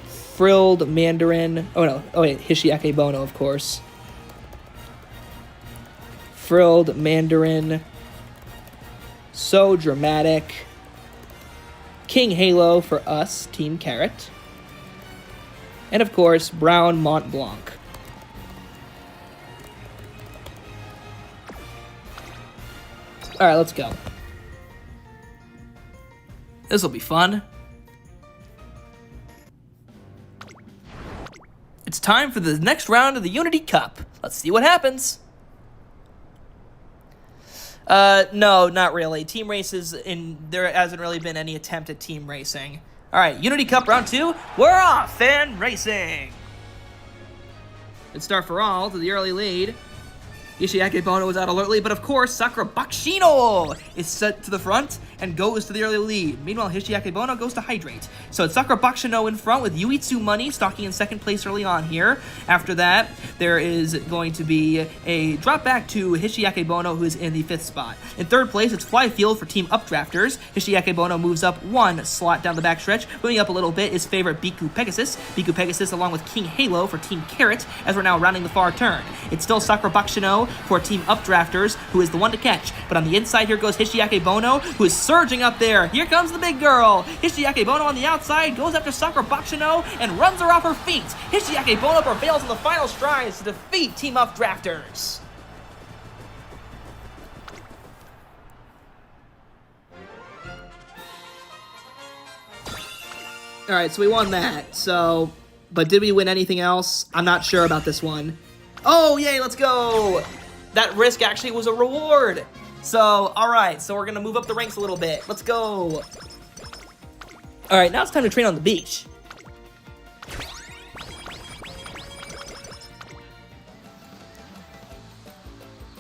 Frilled Mandarin. Oh no. Oh wait, Hishi Akebono, of course. Frilled Mandarin. So Dramatic. King Halo for us, Team Carrot. And of course, Brown Mont Blanc. Alright, let's go. This'll be fun. It's time for the next round of the Unity Cup. Let's see what happens. No, not really. Team races, there hasn't really been any attempt at team racing. Alright, Unity Cup round 2, we're off and racing! Good start for all to the early lead. Hishi Akebono is out alertly, but of course, Sakura Bakshino is set to the front and goes to the early lead. Meanwhile, Hishi Akebono goes to hydrate. So it's Sakura Bakshino in front with Yuitsu Money stalking in second place early on here. After that, there is going to be a drop back to Hishi Akebono, who is in the 5th spot. In 3rd place, it's Flyfield for Team Updrafters. Hishi Akebono moves up 1 slot down the backstretch. Moving up a little bit is favorite Biku Pegasus. Biku Pegasus along with King Halo for Team Carrot, as we're now rounding the far turn. It's still Sakura Bakshino for Team Updrafters, who is the one to catch. But on the inside, here goes Hishi Akebono, who is surging up there. Here comes the big girl. Hishi Akebono on the outside goes after Sakura Bakshino and runs her off her feet. Hishi Akebono prevails in the final strides to defeat Team Updrafters. Alright, so we won that. So, but did we win anything else? I'm not sure about this one. Oh, yay, let's go! That risk actually was a reward. So, alright, so we're gonna move up the ranks a little bit. Let's go. Alright, now it's time to train on the beach.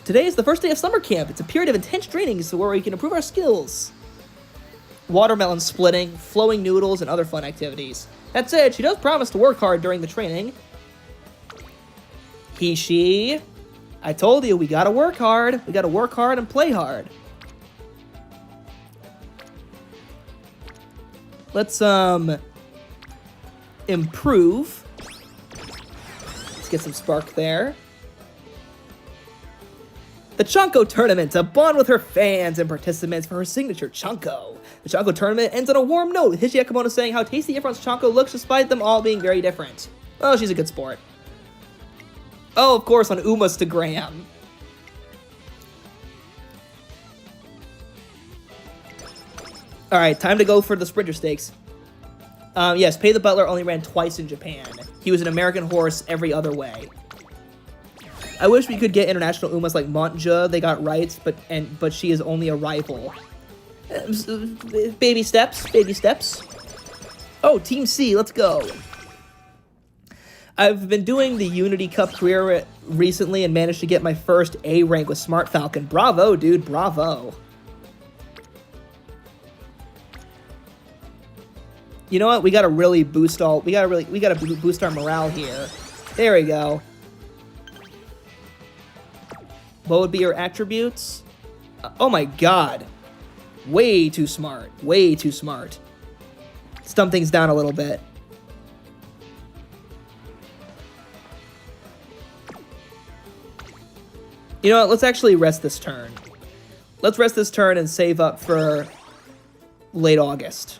Today is the first day of summer camp. It's a period of intense training where we can improve our skills. Watermelon splitting, flowing noodles, and other fun activities. That said, she does promise to work hard during the training. Hishi, I told you, we gotta work hard. We gotta work hard and play hard. Let's, improve. Let's get some spark there. The Chunko Tournament, a bond with her fans and participants for her signature Chunko. The Chunko Tournament ends on a warm note, with Hishi Akebono saying how tasty everyone's Chunko looks despite them all being very different. Oh, she's a good sport. Oh, of course, on Umastagram. Alright, time to go for the Sprinter Stakes. Yes, Pay the Butler only ran twice in Japan. He was an American horse every other way. I wish we could get international Umas like Montja. They got rights, but she is only a rival. Baby steps, baby steps. Oh, Team C, let's go. I've been doing the Unity Cup career recently and managed to get my first A rank with Smart Falcon. Bravo, dude, bravo. You know what? We gotta really boost we gotta boost our morale here. There we go. What would be your attributes? Oh my god. Way too smart. Way too smart. Stump things down a little bit. You know what? Let's actually rest this turn. Let's rest this turn and save up for late August.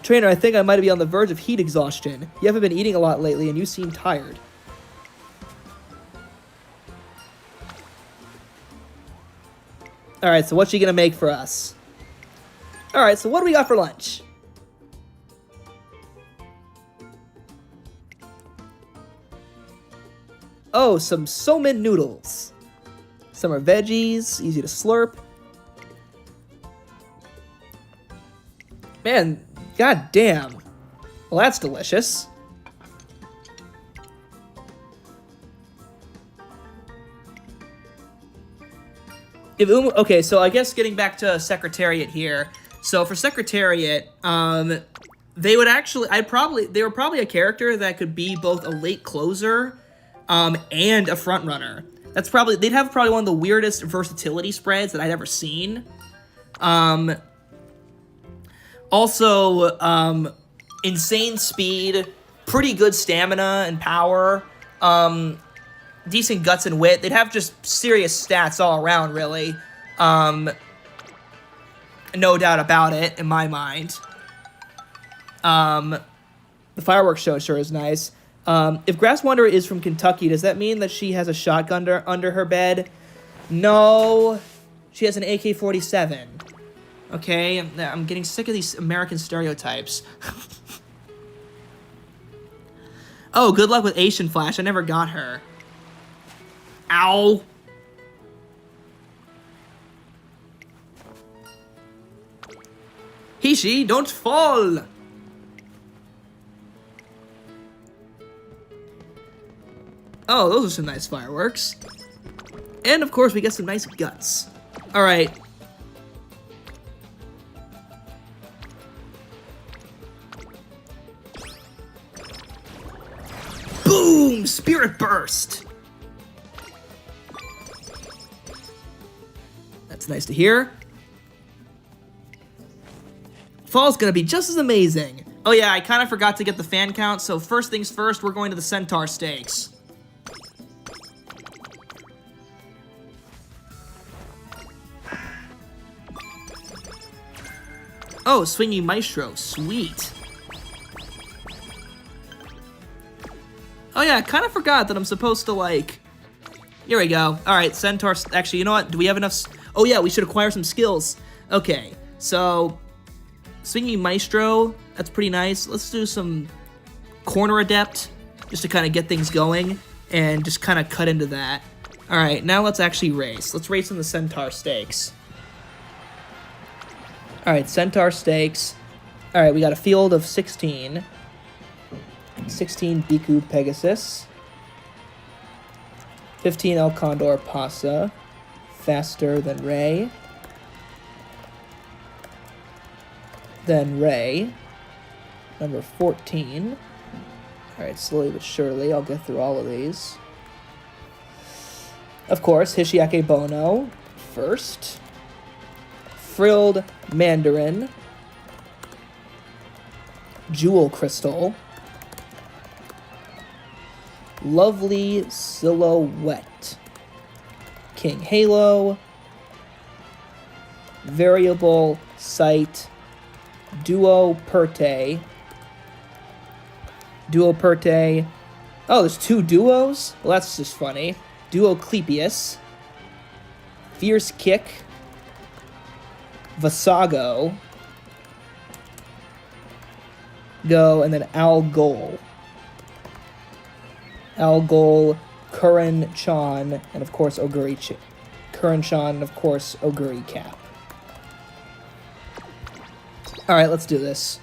Trainer, I think I might be on the verge of heat exhaustion. You haven't been eating a lot lately, and you seem tired. Alright, so what's she gonna make for us? Alright, so what do we got for lunch? Oh, some somen noodles. Some are veggies, easy to slurp. Man, god damn. Well, that's delicious. Okay, so I guess getting back to Secretariat here. So for Secretariat, they were probably a character that could be both a late closer, and a front runner. They'd have probably one of the weirdest versatility spreads that I'd ever seen. Also, insane speed, pretty good stamina and power, decent guts and wit. They'd have just serious stats all around, really. No doubt about it, in my mind. The fireworks show sure is nice. If Grass Wanderer is from Kentucky, does that mean that she has a shotgun under her bed? No, she has an AK-47. Okay, I'm getting sick of these American stereotypes. Oh, good luck with Asian Flash. I never got her. Ow. Hishi, don't fall. Oh, those are some nice fireworks. And, of course, we get some nice guts. All right. Boom! Spirit Burst! That's nice to hear. Fall's gonna be just as amazing. Oh yeah, I kind of forgot to get the fan count, so first things first, we're going to the Centaur Stakes. Oh, Swinging Maestro, sweet. Oh yeah, I kind of forgot that I'm supposed to, like... Here we go. Alright, Centaur... Actually, you know what? Do we have enough... Oh yeah, we should acquire some skills. Okay, so... Swinging Maestro, that's pretty nice. Let's do some Corner Adept, just to kind of get things going, and just kind of cut into that. Alright, now let's actually race. Let's race in the Centaur Stakes. Alright, Centaur Stakes. Alright, we got a field of 16. 16 Biku Pegasus. 15 El Condor Pasa. Faster than Ray. Then Ray. Number 14. Alright, slowly but surely, I'll get through all of these. Of course, Hishi Akebono first. Frilled Mandarin. Jewel Crystal. Lovely Silhouette. King Halo. Variable Sight. Duo Perte. Duo Perte. Oh, there's two duos? Well, that's just funny. Duo Clepius. Fierce Kick. Vasago. Go, and then Algol. Algol, Curran Chan, and of course Oguri Curran Chan, and of course Oguri Cap. Alright, let's do this.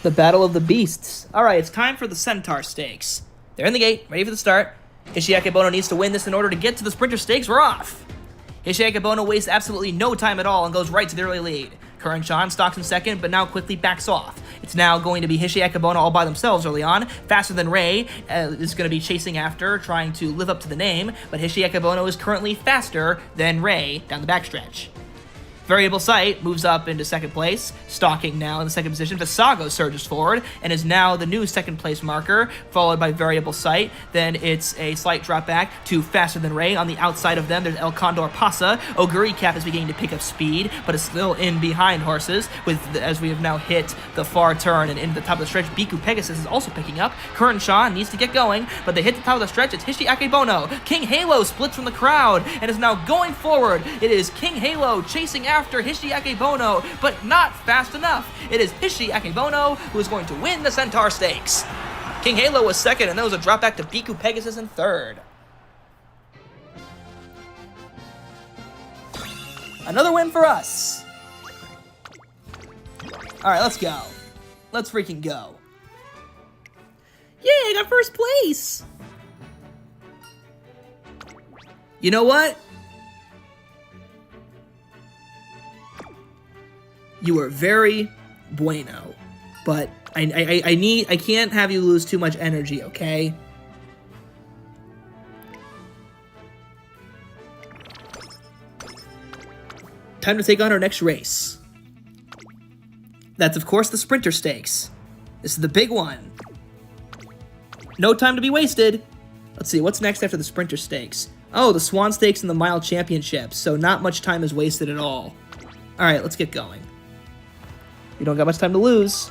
The Battle of the Beasts. Alright, it's time for the Centaur Stakes. They're in the gate, ready for the start. Hishi Akebono needs to win this in order to get to the Sprinter Stakes. We're off! Hishi Akebono wastes absolutely no time at all and goes right to the early lead. Curran Chan stalks in second, but now quickly backs off. It's now going to be Hishi Akebono all by themselves early on. Faster than Ray is going to be chasing after, trying to live up to the name, but Hishi Akebono is currently faster than Ray down the backstretch. Variable Sight moves up into second place, stalking now in the second position. Vasago surges forward and is now the new second place marker, followed by Variable Sight. Then it's a slight drop back to Faster Than Ray. On the outside of them, there's El Condor Pasa. Oguri Cap is beginning to pick up speed, but is still in behind horses, as we have now hit the far turn and into the top of the stretch. Biku Pegasus is also picking up. Curran Chan needs to get going, but they hit the top of the stretch. It's Hishi Akebono. King Halo splits from the crowd and is now going forward. It is King Halo chasing after Hishi Akebono, but not fast enough. It is Hishi Akebono who is going to win the Centaur Stakes. King Halo was second, and there was a drop back to Biku Pegasus in third. Another win for us. Alright, let's go. Let's freaking go. Yay, I got first place! You know what? You are very bueno, but I can't have you lose too much energy, okay? Time to take on our next race. That's, of course, the Sprinter Stakes. This is the big one. No time to be wasted. Let's see, what's next after the Sprinter Stakes? Oh, the Swan Stakes and the Mile Championships, so not much time is wasted at all. Alright, let's get going. We don't got much time to lose.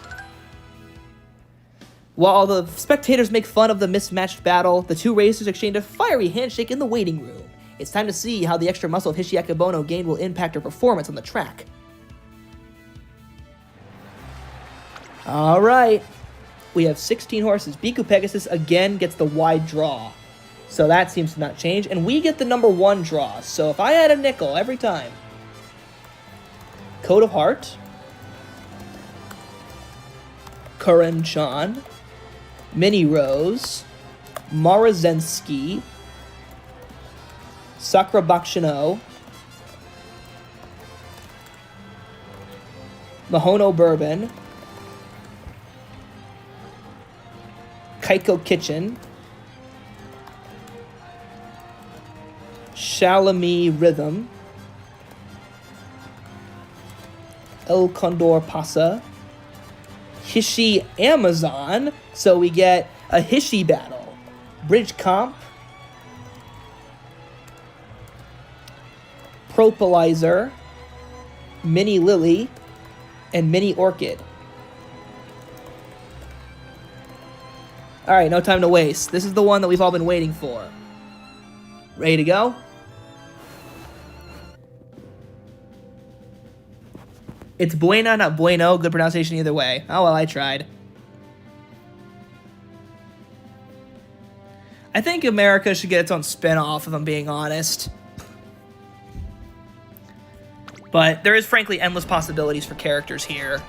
While the spectators make fun of the mismatched battle, the two racers exchange a fiery handshake in the waiting room. It's time to see how the extra muscle of Hishi Akebono gained will impact her performance on the track. Alright. We have 16 horses. Biku Pegasus again gets the wide draw. So that seems to not change. And we get the number 1 draw. So if I had a nickel every time. Coat of Heart. Karen-chan, Mini Rose, Marazensky, Sakura Bakshino, Mihono Bourbon, Kaiko Kitchen, Shalami Rhythm, El Condor Pasa, Hishi Amazon, so we get a Hishi battle, Bridge Comp, Propalizer, Mini Lily, and Mini Orchid. Alright, no time to waste. This is the one that we've all been waiting for. Ready to go? It's Buena, not Bueno. Good pronunciation either way. Oh, well, I tried. I think America should get its own spin-off, if I'm being honest. But there is, frankly, endless possibilities for characters here.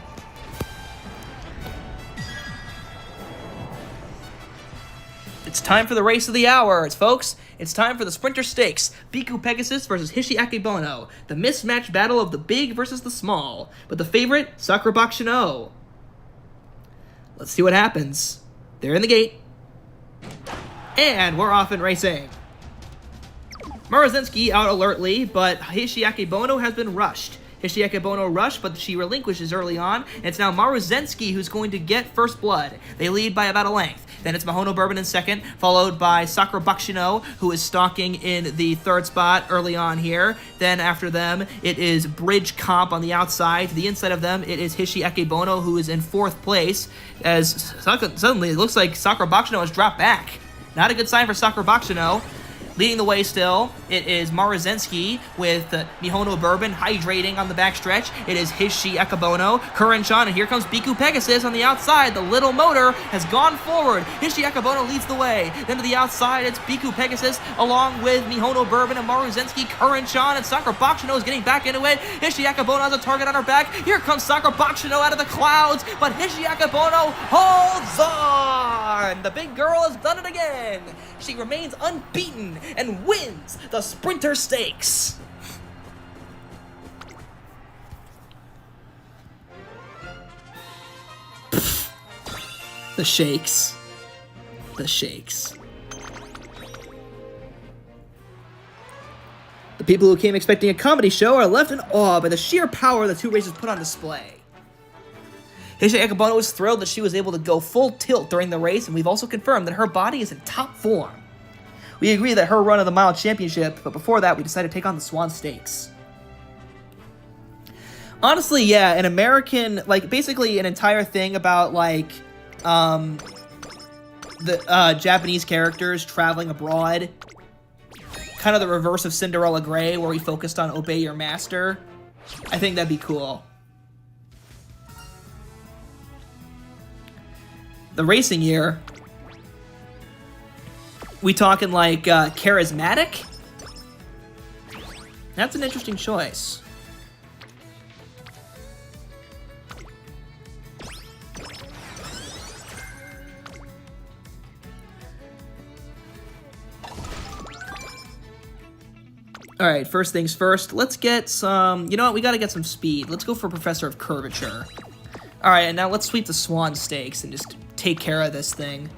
It's time for the race of the hour, folks. It's time for the Sprinter Stakes. Biku Pegasus versus Hishi Akebono. The mismatched battle of the big versus the small. But the favorite, Sakura Bakshino. Let's see what happens. They're in the gate. And we're off and racing. Marazensky out alertly, but Hishi Akebono has been rushed. Hishi Akebono rushed, but she relinquishes early on, and it's now Marazensky who's going to get first blood. They lead by about a length. Then it's Mihono Bourbon in second, followed by Sakura Bakshino, who is stalking in the third spot early on here. Then after them, it is Bridge Comp on the outside. To the inside of them, it is Hishi Akebono, who is in fourth place, as suddenly it looks like Sakura Bakshino has dropped back. Not a good sign for Sakura Bakshino. Leading the way still, it is Marazensky with Mihono Bourbon hydrating on the backstretch. It is Hishi Akebono, Karen-chan, and here comes Biku Pegasus on the outside. The little motor has gone forward. Hishi Akebono leads the way. Then to the outside, it's Biku Pegasus along with Mihono Bourbon and Marazensky, Karen-chan, and Sakura Bakshino is getting back into it. Hishi Akebono has a target on her back. Here comes Sakura Bakshino out of the clouds, but Hishi Akebono holds on. The big girl has done it again. She remains unbeaten and wins the Sprinter Stakes. The shakes. The shakes. The people who came expecting a comedy show are left in awe by the sheer power the two races put on display. Hishi Akebono was thrilled that she was able to go full tilt during the race, and we've also confirmed that her body is in top form. We agree that her run of the mile championship, but before that, we decided to take on the Swan Stakes. Honestly, yeah, an American, like, basically an entire thing about, like, the Japanese characters traveling abroad. Kind of the reverse of Cinderella Grey, where we focused on obey your master. I think that'd be cool. The racing year... We talking like charismatic? That's an interesting choice. Alright, first things first, let's get some... You know what, we gotta get some speed. Let's go for Professor of Curvature. Alright, and now let's sweep the Swan Stakes and just take care of this thing.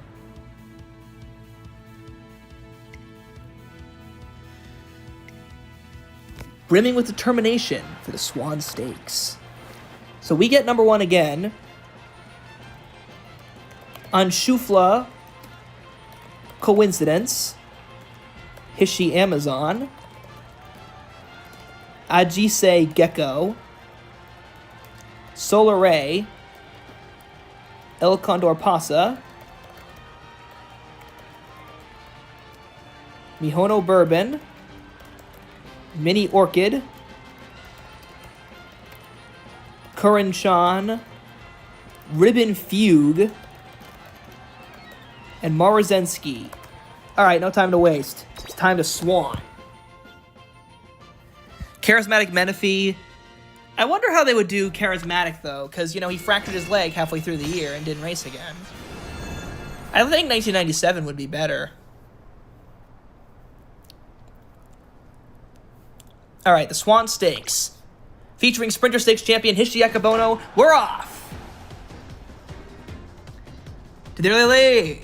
Brimming with determination for the Swan Stakes. So we get number one again. On Shufla Coincidence. Hishi Amazon. Ajise Gecko. Solar Ray. El Condor Pasa. Mihono Bourbon. Mini Orchid, Karen-chan, Ribbon Fugue, and Marazensky. Alright, no time to waste. It's time to swan. Charismatic Menifee I wonder how they would do Charismatic, though, because, you know, he fractured his leg halfway through the year and didn't race again. I think 1997 would be better. All right, the Swan Stakes. Featuring Sprinter Stakes champion Hishi Akebono, we're off! To the early lead.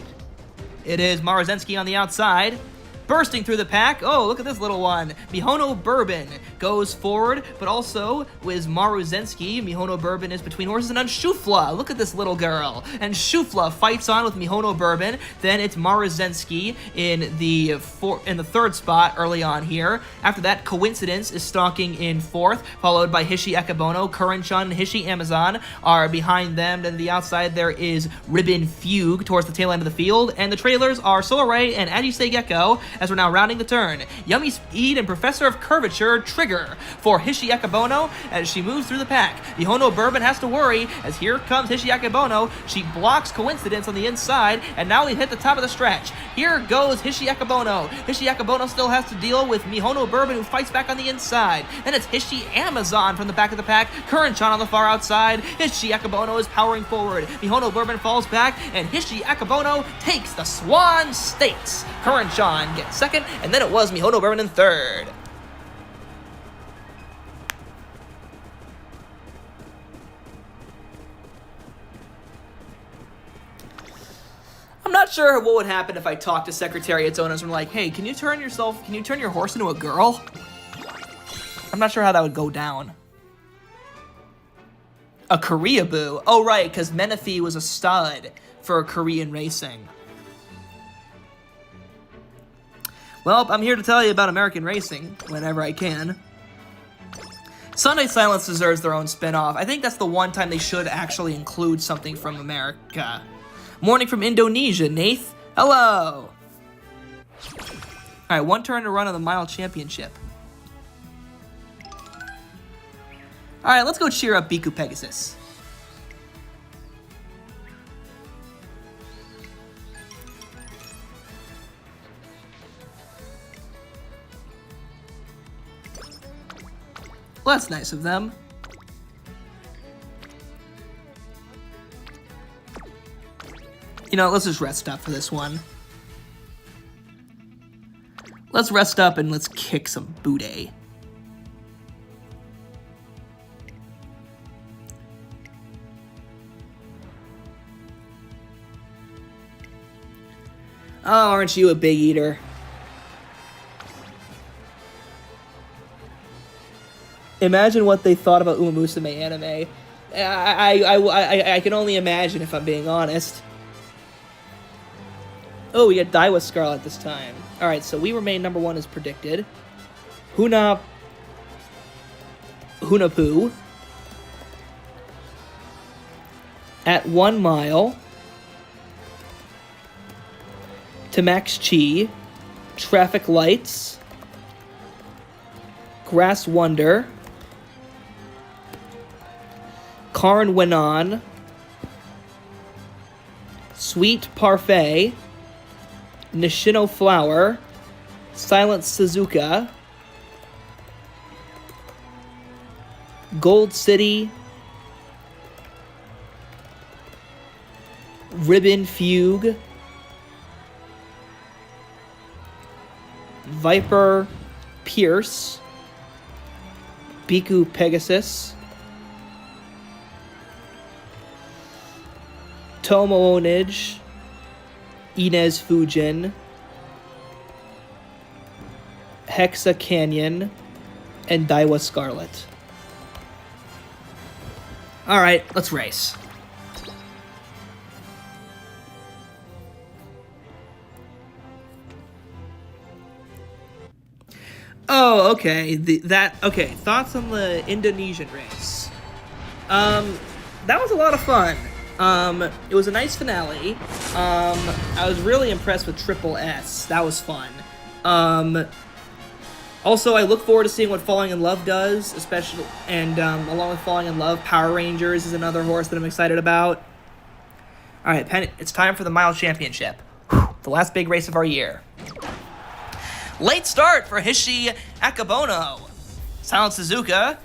It is Marozensky on the outside. Bursting through the pack. Oh, look at this little one. Mihono Bourbon goes forward, but also with Marozensky. Mihono Bourbon is between horses, and on Shufla. Look at this little girl. And Shufla fights on with Mihono Bourbon. Then it's Marozensky in the third spot early on here. After that, Coincidence is stalking in fourth, followed by Hishi Akebono. Current-Shun and Hishi Amazon are behind them. Then the outside there is Ribbon Fugue towards the tail end of the field. And the trailers are Solar Ray and As You Say Gecko, as we're now rounding the turn. Yummy Speed and Professor of Curvature trigger for Hishi Akebono as she moves through the pack. Mihono Bourbon has to worry as here comes Hishi Akebono. She blocks Coincidence on the inside, and now we hit the top of the stretch. Here goes Hishi Akebono. Hishi Akebono still has to deal with Mihono Bourbon, who fights back on the inside. Then it's Hishi Amazon from the back of the pack. Current-Shun on the far outside. Hishi Akebono is powering forward. Mihono Bourbon falls back, and Hishi Akebono takes the Swan Stakes. Current-Shun gets second, and then it was Mihono Bourbon in third. I'm not sure what would happen if I talked to Secretariat's owners and were like, hey, can you turn your horse into a girl? I'm not sure how that would go down. A Korea Boo. Oh, right, because Menifee was a stud for Korean racing. Well, I'm here to tell you about American racing whenever I can. Sunday Silence deserves their own spin-off. I think that's the one time they should actually include something from America. Morning from Indonesia, Nath. Hello! Alright, one turn to run on the Mile Championship. Alright, let's go cheer up Biku Pegasus. Well, that's nice of them. You know, let's just rest up for this one. Let's rest up and let's kick some booty. Oh, aren't you a big eater? Imagine what they thought about Uma Musume anime. I can only imagine, if I'm being honest. Oh, we got Daiwa Scarlet this time. Alright, so we remain number one as predicted. Hunapoo. At 1 mile. To Max Chi. Traffic Lights. Grass Wonder. Karn Wenon. Sweet Parfait. Nishino Flower. Silent Suzuka. Gold City. Ribbon Fugue. Viper Pierce. Biku Pegasus. Tomo Onage. Inez Fujin. Hexa Canyon. And Daiwa Scarlet. Alright, let's race. Oh, okay. Okay, thoughts on the Indonesian race. That was a lot of fun. It was a nice finale. I was really impressed with Triple S. That was fun. Also, I look forward to seeing what Falling in Love does, especially, and along with Falling in Love, Power Rangers is another horse that I'm excited about. All right, Penn, it's time for the Mile Championship. Whew, the last big race of our year. Late start for Hishi Akebono. Silent Suzuka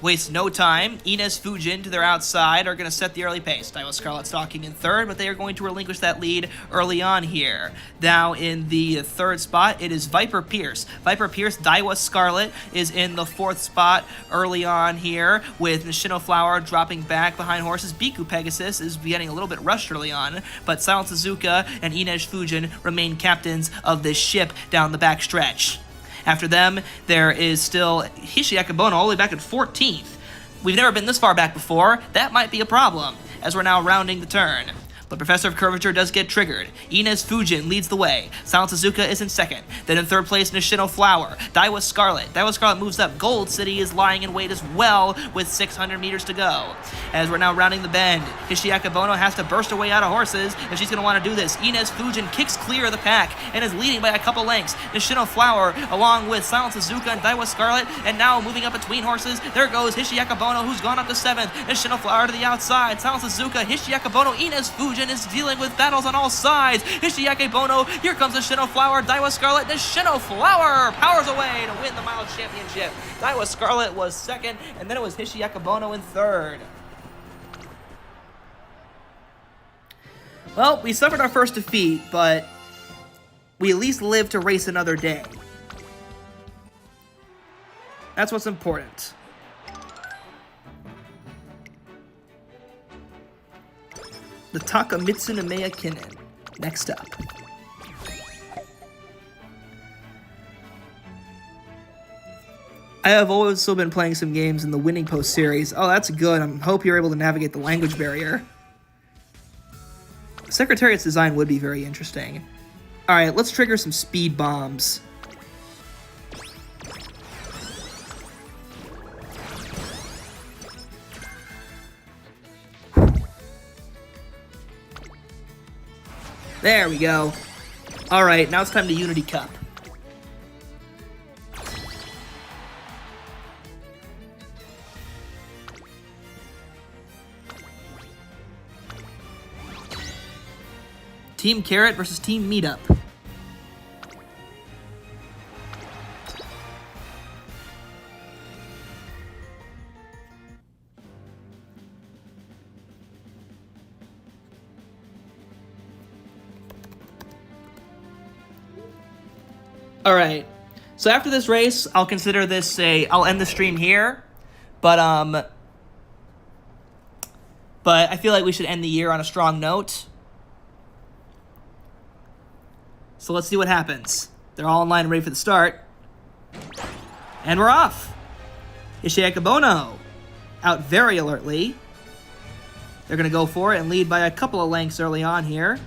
Waste no time. Ines Fujin to their outside are going to set the early pace. Daiwa Scarlet stalking in third, but they are going to relinquish that lead early on here. Now in the third spot, it is Viper Pierce. Viper Pierce, Daiwa Scarlet is in the fourth spot early on here, with Nishino Flower dropping back behind horses. Biku Pegasus is getting a little bit rushed early on, but Silent Suzuka and Ines Fujin remain captains of this ship down the back stretch. After them, there is still Hishi Akebono all the way back at 14th. We've never been this far back before. That might be a problem, as we're now rounding the turn. But Professor of Curvature does get triggered. Ines Fujin leads the way. Silent Suzuka is in second. Then in third place, Nishino Flower. Daiwa Scarlet. Daiwa Scarlet moves up. Gold City is lying in wait as well with 600 meters to go. As we're now rounding the bend, Hishi Akebono has to burst away out of horses if she's going to want to do this. Ines Fujin kicks clear of the pack and is leading by a couple lengths. Nishino Flower along with Silent Suzuka and Daiwa Scarlet, and now moving up between horses, there goes Hishi Akebono, who's gone up to 7th. Nishino Flower to the outside. Silent Suzuka, Hishi Akebono, Ines Fujin is dealing with battles on all sides. Hishi Akebono, here comes Nishino Flower, Daiwa Scarlet, Nishino Flower powers away to win the mile championship. Daiwa Scarlet was second, and then it was Hishi Akebono in third. Well, we suffered our first defeat, but we at least lived to race another day. That's what's important. The Takamitsu Nameya Kinen. Next up. I have also been playing some games in the Winning Post series. Oh, that's good. I hope you're able to navigate the language barrier. Secretariat's design would be very interesting. Alright, let's trigger some speed bombs. There we go. Alright, now it's time to Unity Cup. Team Carrot versus Team Meetup. Alright, so after this race, I'll consider this I'll end the stream here, but I feel like we should end the year on a strong note. So let's see what happens. They're all in line and ready for the start. And we're off. Hishi Akebono out very alertly. They're going to go for it and lead by a couple of lengths early on here.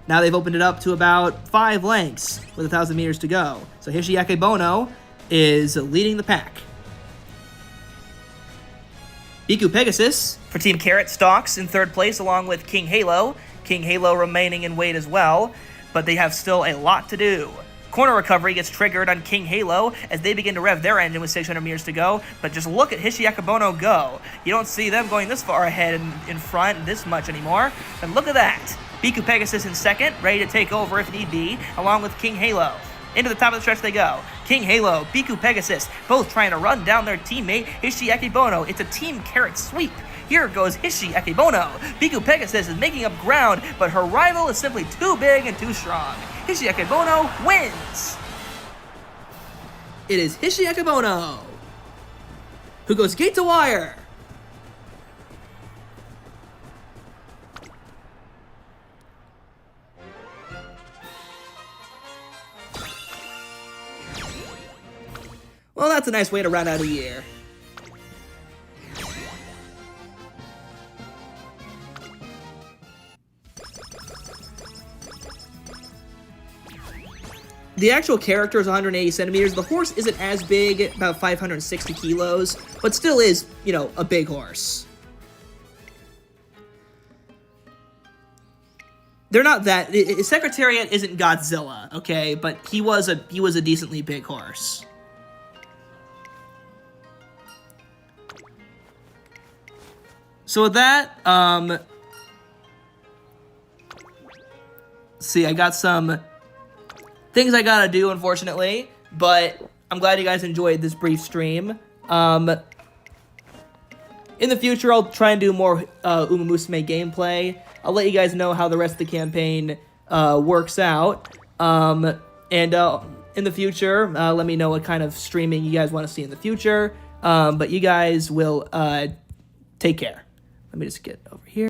Now they've opened it up to about 5 lengths with 1,000 meters to go. So Hishi Akebono is leading the pack. Biku Pegasus for Team Carrot stalks in third place along with King Halo. King Halo remaining in wait as well, but they have still a lot to do. Corner recovery gets triggered on King Halo as they begin to rev their engine with 600 meters to go, but just look at Hishi Akebono go. You don't see them going this far ahead in front this much anymore, and look at that. Biku Pegasus in second, ready to take over if need be, along with King Halo. Into the top of the stretch they go. King Halo, Biku Pegasus, both trying to run down their teammate, Hishi Akebono. It's a Team Carrot sweep. Here goes Hishi Akebono. Biku Pegasus is making up ground, but her rival is simply too big and too strong. Hishi Akebono wins. It is Hishi Akebono who goes gate to wire. Well, that's a nice way to round out a year. The actual character is 180 centimeters. The horse isn't as big, about 560 kilos, but still is, you know, a big horse. They're not that. Secretariat isn't Godzilla, okay, but he was a decently big horse. So with that, see, I got some things I gotta do, unfortunately, but I'm glad you guys enjoyed this brief stream. in the future, I'll try and do more Uma Musume gameplay. I'll let you guys know how the rest of the campaign works out. And in the future, let me know what kind of streaming you guys want to see in the future. But you guys will take care. Let me just get over here.